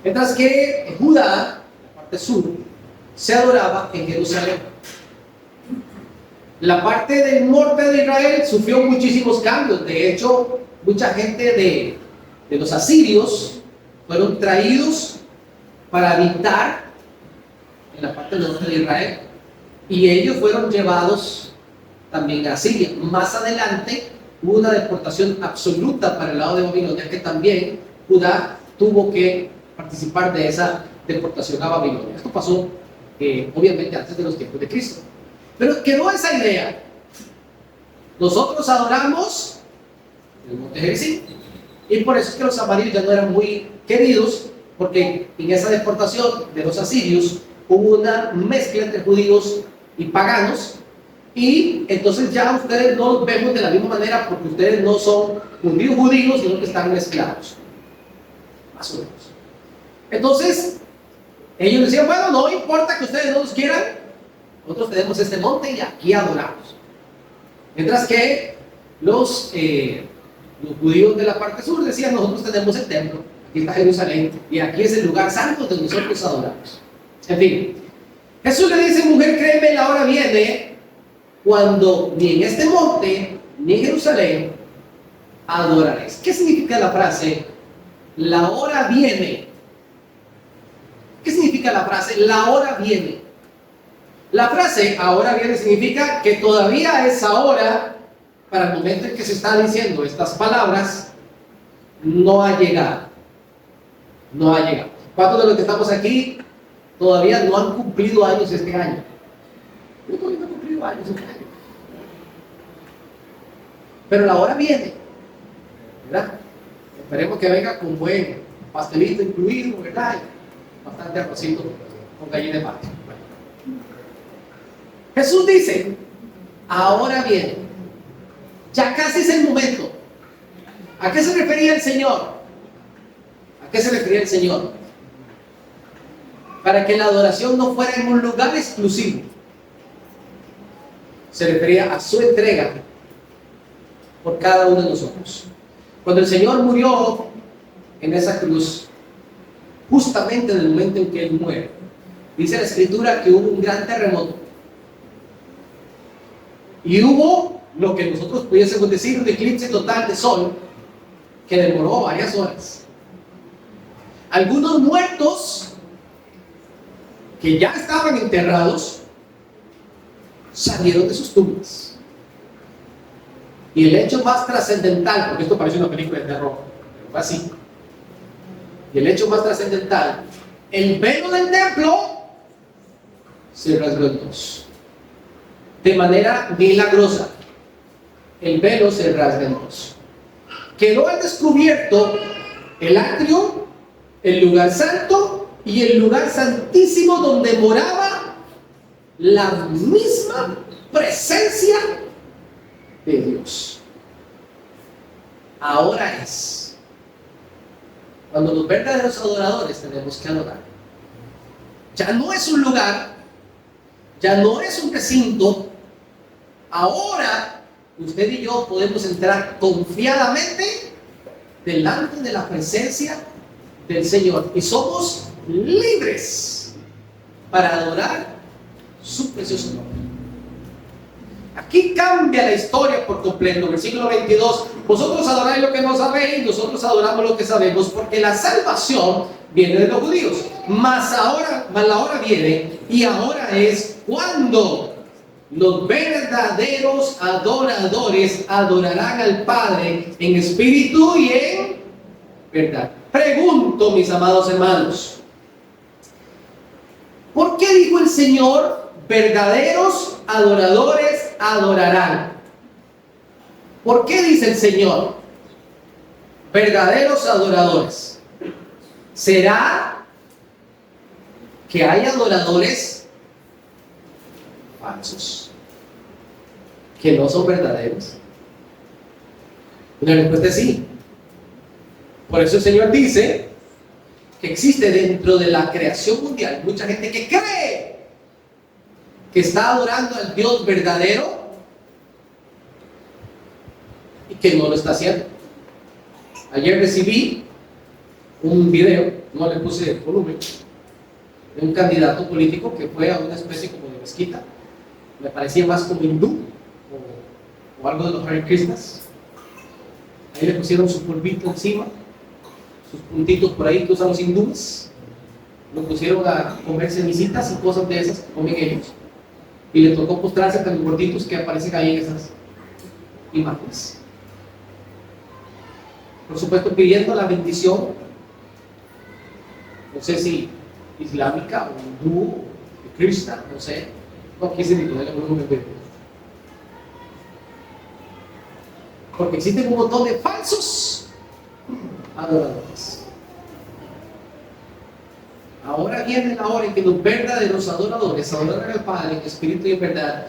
Mientras que Judá, la parte sur, se adoraba en Jerusalén. La parte del norte de Israel sufrió muchísimos cambios. De hecho, mucha gente de los asirios fueron traídos para habitar en la parte del norte de Israel, y ellos fueron llevados también a Siria. Más adelante hubo una deportación absoluta para el lado de Babilonia, que también Judá tuvo que participar de esa deportación a Babilonia. Esto pasó obviamente antes de los tiempos de Cristo. Pero quedó esa idea: nosotros adoramos en el monte Gerizim, y por eso es que los samarios ya no eran muy queridos, porque en esa deportación de los asirios hubo una mezcla entre judíos y paganos, y entonces ya ustedes no los vemos de la misma manera, porque ustedes no son judíos, sino que están mezclados, más o menos. Entonces ellos decían: bueno, no importa que ustedes no los quieran, nosotros tenemos este monte y aquí adoramos. Mientras que los judíos de la parte sur decían: nosotros tenemos el templo, aquí está Jerusalén, y aquí es el lugar santo donde nosotros adoramos. En fin, Jesús le dice: mujer, créeme, la hora viene cuando ni en este monte ni en Jerusalén adoraréis. ¿Qué significa la frase la hora viene? ¿Qué significa la frase la hora viene? La frase ahora viene significa que todavía es ahora, para el momento en que se está diciendo estas palabras, no ha llegado. No ha llegado. ¿Cuántos de los que estamos aquí todavía no han cumplido años este año? Yo todavía no he cumplido años este año. Pero la hora viene, ¿verdad? Esperemos que venga con buen pastelito incluido, ¿verdad? Bastante arrocito con gallina de pato. Jesús dice: ahora viene. Ya casi es el momento. ¿A qué se refería el Señor? ¿A qué se refería el Señor? Para que la adoración no fuera en un lugar exclusivo. Se refería a su entrega por cada uno de nosotros. Cuando el Señor murió en esa cruz, justamente en el momento en que Él muere, dice la Escritura que hubo un gran terremoto. Y hubo lo que nosotros pudiésemos decir un eclipse total de sol, que demoró varias horas. Algunos muertos que ya estaban enterrados salieron de sus tumbas. Y el hecho más trascendental, porque esto parece una película de terror, pero fue así. Y el hecho más trascendental: el velo del templo se rasgó en dos. De manera milagrosa, el velo se rasga en dos. Quedó al descubierto el atrio, el lugar santo y el lugar santísimo, donde moraba la misma presencia de Dios. Ahora es cuando los verdaderos adoradores tenemos que adorar. Ya no es un lugar, ya no es un recinto. Ahora usted y yo podemos entrar confiadamente delante de la presencia del Señor, y somos libres para adorar su precioso nombre. Aquí cambia la historia por completo. Versículo 22. Vosotros adoráis lo que no sabéis, nosotros adoramos lo que sabemos, porque la salvación viene de los judíos. Mas la hora viene, y ahora es cuando los verdaderos adoradores adorarán al Padre en espíritu y en verdad. Pregunto, mis amados hermanos, ¿por qué dijo el Señor, verdaderos adoradores adorarán? ¿Por qué dice el Señor, verdaderos adoradores? ¿Será que hay adoradores falsos, que no son verdaderos? La respuesta es sí. Por eso el Señor dice que existe dentro de la creación mundial mucha gente que cree que está adorando al Dios verdadero y que no lo está haciendo. Ayer recibí un video, no le puse volumen, de un candidato político que fue a una especie como de mezquita, me parecía más como hindú o algo de los Hare Krishnas. Ahí le pusieron su polvito encima, sus puntitos por ahí que usan los hindúes, lo pusieron a comer cenicitas y cosas de esas que comen ellos, y le tocó postrarse ante los gorditos que aparecen ahí en esas imágenes, por supuesto pidiendo la bendición, no sé si islámica o hindú o krishna, no sé, no quise ni ponerle volumen, porque existen un montón de falsos adoradores. Ahora viene la hora en que los verdaderos adoradores adoran al Padre en espíritu y en verdad.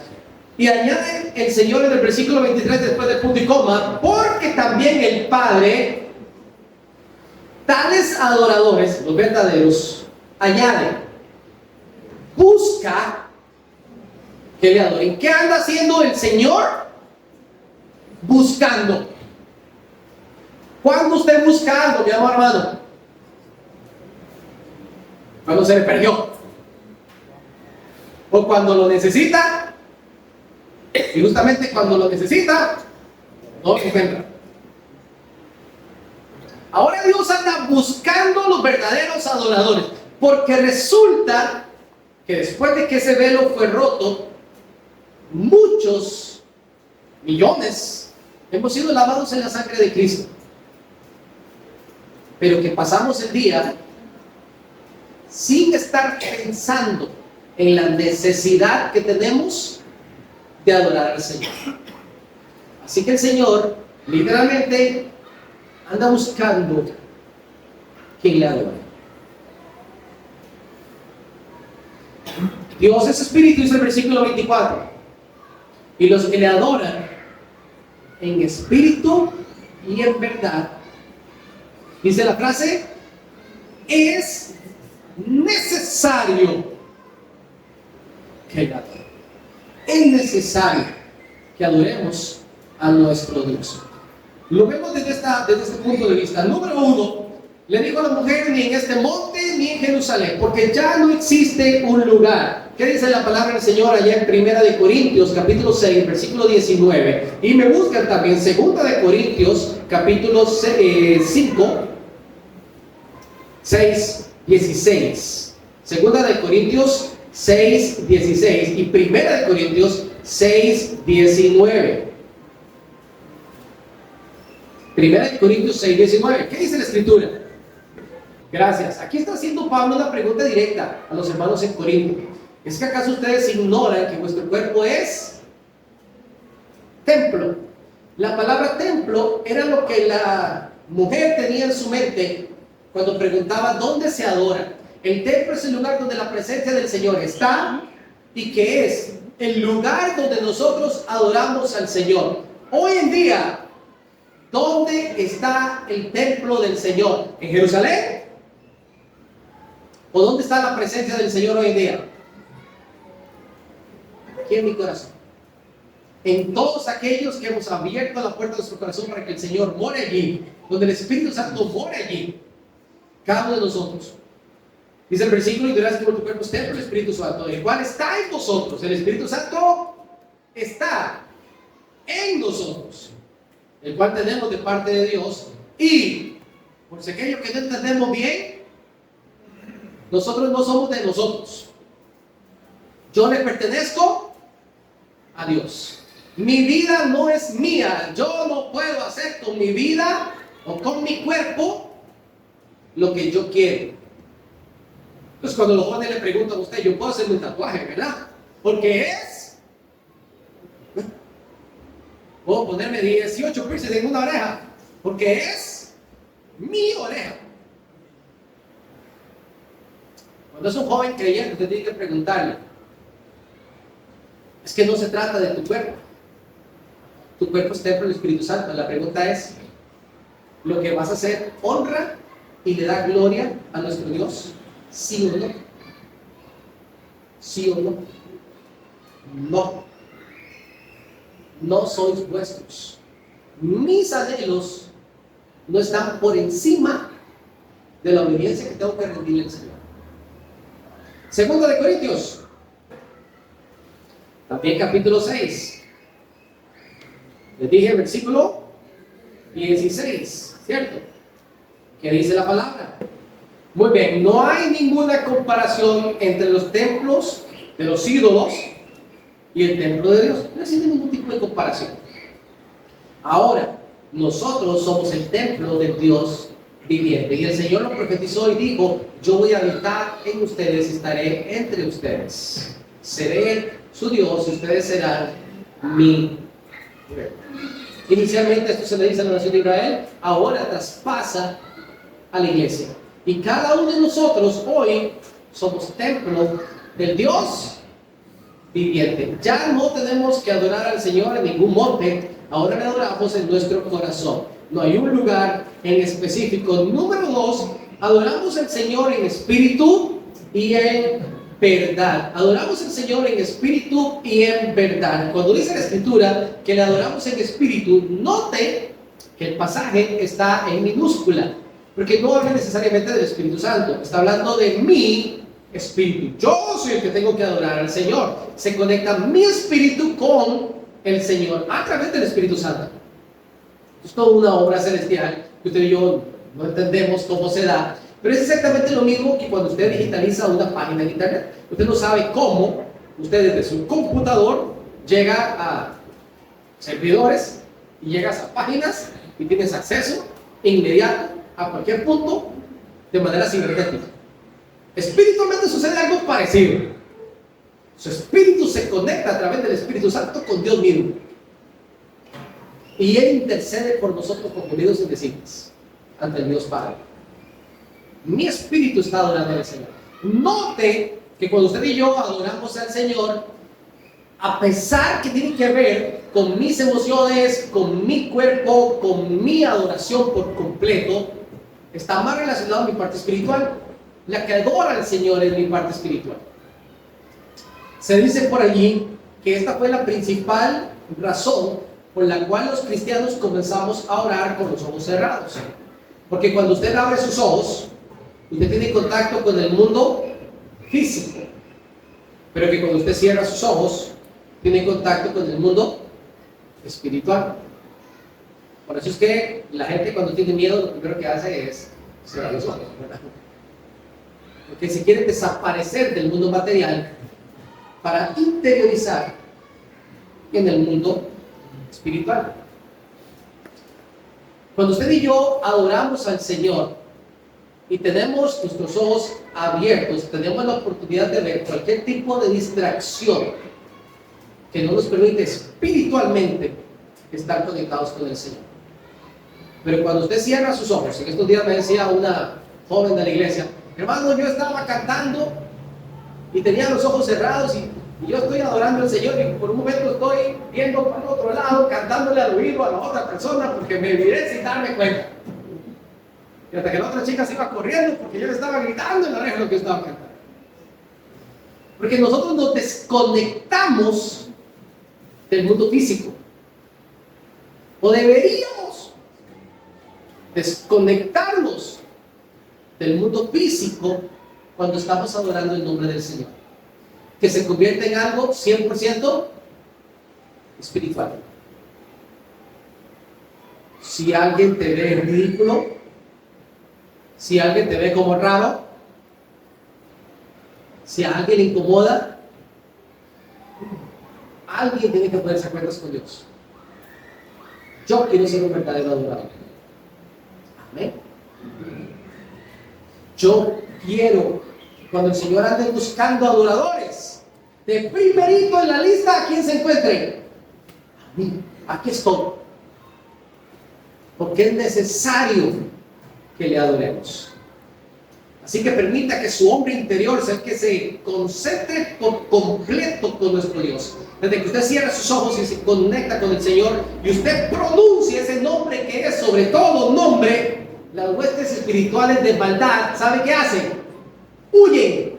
Y añade el Señor en el versículo 23 después del punto y coma, porque también el Padre, tales adoradores, los verdaderos, añade, busca que le adoren. ¿Qué anda haciendo el Señor? Buscando. ¿Cuándo usted busca algo, mi amor hermano? Cuando se le perdió, o cuando lo necesita, y justamente cuando lo necesita no lo encuentra. Ahora Dios anda buscando los verdaderos adoradores, porque resulta que después de que ese velo fue roto, muchos millones hemos sido lavados en la sangre de Cristo, pero que pasamos el día sin estar pensando en la necesidad que tenemos de adorar al Señor. Así que el Señor literalmente anda buscando quien le adore. Dios es espíritu, dice el versículo 24, y los que le adoran en espíritu y en verdad, dice la frase, es necesario que le adore. Es necesario que adoremos a nuestro Dios. Lo vemos desde este punto de vista. Número uno, le dijo a la mujer, ni en este monte ni en Jerusalén, porque ya no existe un lugar. ¿Qué dice la palabra del Señor allá en Primera de Corintios, capítulo 6, versículo 19? Y me buscan también Segunda de Corintios, capítulo 5, 6, 16. Segunda de Corintios 6, 16 y Primera de Corintios 6, 19. Primera de Corintios 6, 19. ¿Qué dice la Escritura? Gracias. Aquí está haciendo Pablo una pregunta directa a los hermanos en Corinto. ¿Es que acaso ustedes ignoran que vuestro cuerpo es templo? La palabra templo era lo que la mujer tenía en su mente cuando preguntaba ¿dónde se adora? El templo es el lugar donde la presencia del Señor está y que es el lugar donde nosotros adoramos al Señor. Hoy en día, ¿dónde está el templo del Señor? ¿En Jerusalén? ¿O dónde está la presencia del Señor hoy en día? Aquí en mi corazón. En todos aquellos que hemos abierto la puerta de nuestro corazón para que el Señor more allí, donde el Espíritu Santo more allí, cada uno de nosotros. Dice el versículo, y dirás que tu cuerpo es templo del Espíritu Santo, el cual está en vosotros. El Espíritu Santo está en nosotros, el cual tenemos de parte de Dios, y por si aquello que no entendemos bien, nosotros no somos de nosotros. Yo le pertenezco a Dios. Mi vida no es mía. Yo no puedo hacer con mi vida o con mi cuerpo lo que yo quiero. Entonces cuando los jóvenes le preguntan a usted, yo puedo hacerme un tatuaje, ¿verdad? Porque es... Puedo ponerme 18 piercings en una oreja, porque es mi oreja. Cuando es un joven creyente, usted tiene que preguntarle, es que no se trata de tu cuerpo. Tu cuerpo es templo del Espíritu Santo. La pregunta es, ¿lo que vas a hacer honra y le da gloria a nuestro Dios? ¿Sí o no? ¿Sí o no? No. No sois vuestros. Mis anhelos no están por encima de la obediencia que tengo que rendirle al Señor. Segunda de Corintios, también capítulo 6. Les dije versículo 16, ¿cierto? ¿Qué dice la palabra? Muy bien, no hay ninguna comparación entre los templos de los ídolos y el templo de Dios. No existe ningún tipo de comparación. Ahora, nosotros somos el templo del Dios viviente. Y el Señor lo profetizó y dijo, yo voy a habitar en ustedes y estaré entre ustedes. Seré su Dios y ustedes serán mi pueblo. Inicialmente esto se le dice a la nación de Israel, ahora traspasa a la iglesia. Y cada uno de nosotros hoy somos templo del Dios viviente. Ya no tenemos que adorar al Señor en ningún monte, ahora le adoramos en nuestro corazón. No hay un lugar en específico. Número 2, adoramos al Señor en espíritu y en verdad. Adoramos al Señor en espíritu y en verdad. Cuando dice la Escritura que le adoramos en espíritu, note que el pasaje está en minúscula, porque no habla necesariamente del Espíritu Santo, está hablando de mi espíritu. Yo soy el que tengo que adorar al Señor. Se conecta mi espíritu con el Señor a través del Espíritu Santo. Es toda una obra celestial que usted y yo no entendemos cómo se da, pero es exactamente lo mismo que cuando usted digitaliza una página en internet. Usted no sabe cómo, usted desde su computador llega a servidores y llegas a páginas y tienes acceso inmediato a cualquier punto de manera cibernética. Espiritualmente sucede algo parecido. Su espíritu se conecta a través del Espíritu Santo con Dios mismo. Y Él intercede por nosotros con gemidos indecibles ante el Dios Padre. Mi espíritu está adorando al Señor. Note que cuando usted y yo adoramos al Señor, a pesar que tiene que ver con mis emociones, con mi cuerpo, con mi adoración por completo, está más relacionado a mi parte espiritual. La que adora al Señor es mi parte espiritual. Se dice por allí que esta fue la principal razón por la cual los cristianos comenzamos a orar con los ojos cerrados. Porque cuando usted abre sus ojos, usted tiene contacto con el mundo físico. Pero que cuando usted cierra sus ojos, tiene contacto con el mundo espiritual. Por eso es que la gente cuando tiene miedo, lo primero que hace es cerrar los ojos, ¿verdad? Porque se quiere desaparecer del mundo material para interiorizar en el mundo espiritual. Cuando usted y yo adoramos al Señor y tenemos nuestros ojos abiertos, tenemos la oportunidad de ver cualquier tipo de distracción que no nos permite espiritualmente estar conectados con el Señor. Pero cuando usted cierra sus ojos, en estos días me decía una joven de la iglesia, hermano, yo estaba cantando y tenía los ojos cerrados y yo estoy adorando al Señor y por un momento estoy viendo para el otro lado, cantándole al oído a la otra persona porque me miré sin darme cuenta. Y hasta que la otra chica se iba corriendo porque yo le estaba gritando en la oreja lo que estaba cantando. Porque nosotros nos desconectamos del mundo físico. O deberíamos desconectarnos del mundo físico cuando estamos adorando el nombre del Señor, que se convierte en algo 100% espiritual. Si alguien te ve ridículo, si alguien te ve como raro, si a alguien le incomoda, alguien tiene que ponerse a cuentas con Dios. Yo quiero ser un verdadero adorador. Amén. Yo quiero que cuando el Señor ande buscando adoradores, de primerito en la lista, ¿a quién se encuentre? A mí. Aquí estoy. Porque es necesario que le adoremos. Así que permita que su hombre interior sea el que se concentre por completo con nuestro Dios. Desde que usted cierra sus ojos y se conecta con el Señor y usted pronuncia ese nombre que es sobre todo nombre, las huestes espirituales de maldad, ¿sabe qué hacen? Huyen.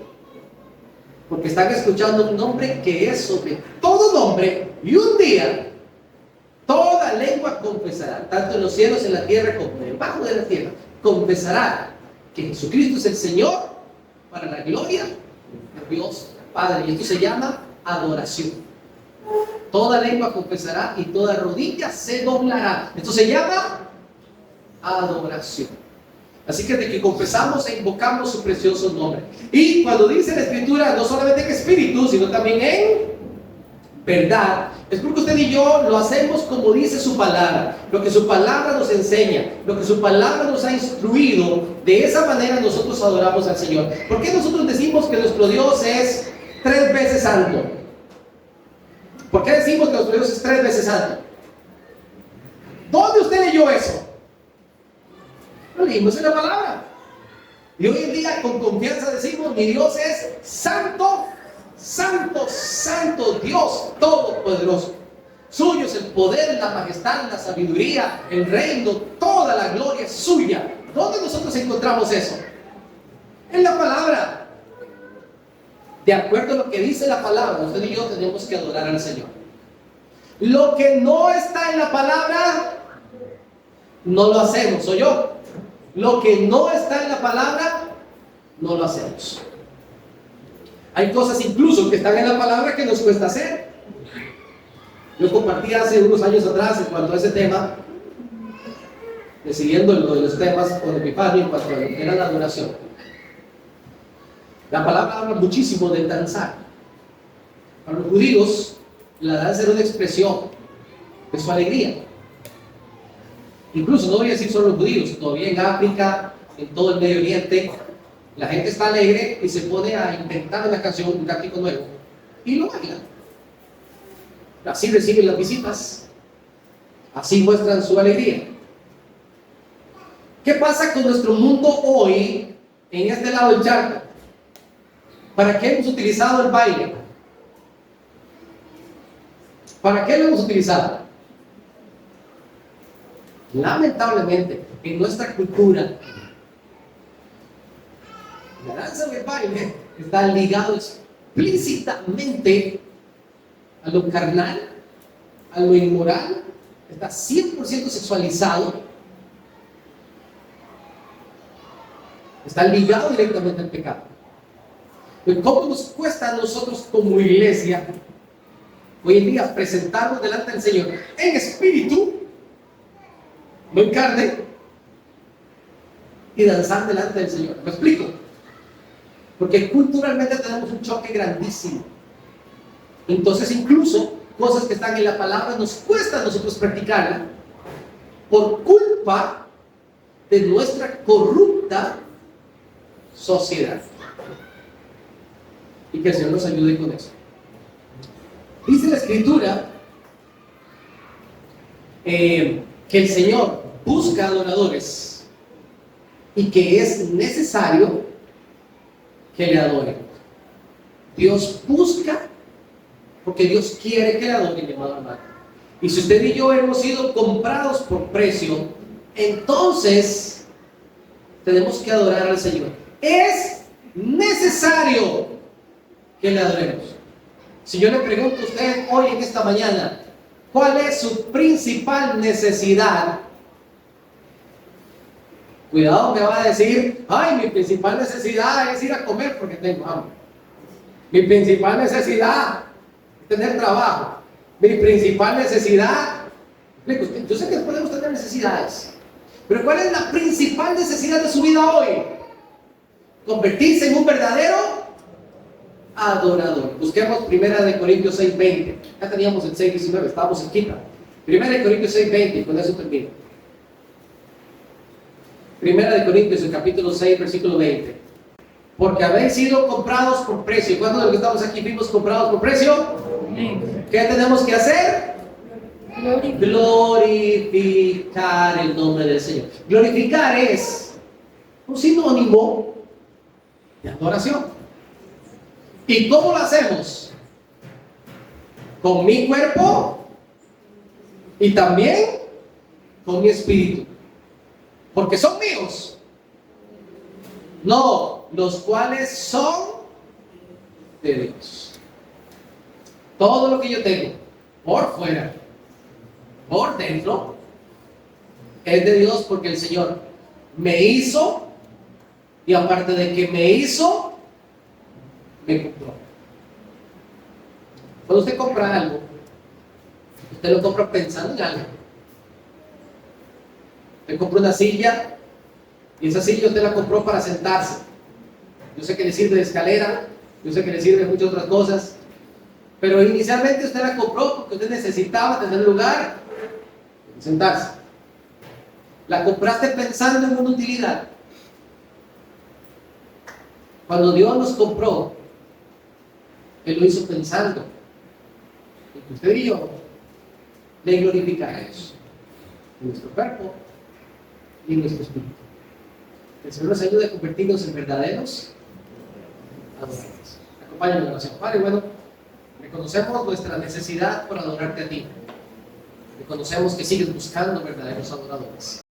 Porque están escuchando un nombre que es sobre todo nombre, y un día toda lengua confesará, tanto en los cielos, en la tierra, como debajo de la tierra, confesará que Jesucristo es el Señor para la gloria de Dios Padre. Y esto se llama adoración. Toda lengua confesará y toda rodilla se doblará. Esto se llama adoración. Así que de que confesamos e invocamos su precioso nombre. Y cuando dice la Escritura, no solamente en espíritu, sino también en verdad, es porque usted y yo lo hacemos como dice su palabra, lo que su palabra nos enseña, lo que su palabra nos ha instruido. De esa manera nosotros adoramos al Señor. ¿Por qué nosotros decimos que nuestro Dios es 3 veces santo? ¿Por qué decimos que nuestro Dios es 3 veces santo? ¿Dónde usted leyó eso? Lo leímos en la palabra. Y hoy en día con confianza decimos: mi Dios es santo, santo, santo, Dios todopoderoso. Suyo es el poder, la majestad, la sabiduría, el reino, toda la gloria es suya. ¿Dónde nosotros encontramos eso? En la palabra. De acuerdo a lo que dice la palabra, usted y yo tenemos que adorar al Señor. Lo que no está en la palabra, no lo hacemos, ¿o yo? Lo que no está en la palabra, no lo hacemos. Hay cosas incluso que están en la palabra que nos cuesta hacer. Yo compartí hace unos años atrás en cuanto a ese tema, decidiendo lo de los temas con Epifanio en cuanto a lo que era la adoración. La palabra habla muchísimo del danzar. Para los judíos, la danza era una expresión de su alegría. Incluso no voy a decir solo los judíos, todavía en África, en todo el Medio Oriente, la gente está alegre y se pone a inventar una canción, un cántico nuevo, y lo bailan. Así reciben las visitas, así muestran su alegría. ¿Qué pasa con nuestro mundo hoy en este lado del charco? ¿Para qué hemos utilizado el baile? ¿Para qué lo hemos utilizado? Lamentablemente, en nuestra cultura, la danza del baile está ligado explícitamente a lo carnal, a lo inmoral, está 100% sexualizado, está ligado directamente al pecado. Pero ¿cómo nos cuesta a nosotros como iglesia hoy en día presentarnos delante del Señor en espíritu, no en carne, y danzar delante del Señor? ¿Me explico? Porque culturalmente tenemos un choque grandísimo. Entonces incluso cosas que están en la palabra nos cuesta a nosotros practicarla por culpa de nuestra corrupta sociedad. Y que el Señor nos ayude con eso. Dice la Escritura que el Señor busca adoradores y que es necesario que le adoren. Dios busca porque Dios quiere que le adoren, mi amado hermano. Y si usted y yo hemos sido comprados por precio, entonces tenemos que adorar al Señor. Es necesario que le adoremos. Si yo le pregunto a usted hoy en esta mañana, ¿cuál es su principal necesidad? Cuidado, me va a decir: ay, mi principal necesidad es ir a comer porque tengo hambre. Mi principal necesidad es tener trabajo. Mi principal necesidad, yo sé que podemos tener necesidades, pero ¿cuál es la principal necesidad de su vida hoy? Convertirse en un verdadero adorador. Busquemos 1 Corintios 6:20. Ya teníamos el 6:19, estábamos cerquita. 1 Corintios 6:20, y con eso termino. 1 Corintios, el capítulo 6, versículo 20. Porque habéis sido comprados por precio. ¿Cuántos de los que estamos aquí fuimos comprados por precio? ¿Qué tenemos que hacer? Glorificar el nombre del Señor. Glorificar es un sinónimo de adoración. ¿Y cómo lo hacemos? Con mi cuerpo y también con mi espíritu. Porque son míos. No, los cuales son de Dios. Todo lo que yo tengo, por fuera, por dentro, es de Dios, porque el Señor me hizo, y aparte de que me hizo, me compró. Cuando usted compra algo, usted lo compra pensando en algo. Usted compra una silla, y esa silla usted la compró para sentarse. Yo sé que le sirve de escalera, yo sé que le sirve de muchas otras cosas, pero inicialmente usted la compró porque usted necesitaba tener lugar y sentarse. La compraste pensando en una utilidad. Cuando Dios nos compró, Él lo hizo pensando en que usted y yo le glorificaremos en nuestro cuerpo y en nuestro espíritu. El Señor nos ayude a convertirnos en verdaderos adoradores. Acompáñame en la oración. Padre, bueno, reconocemos nuestra necesidad por adorarte a ti. Reconocemos que sigues buscando verdaderos adoradores.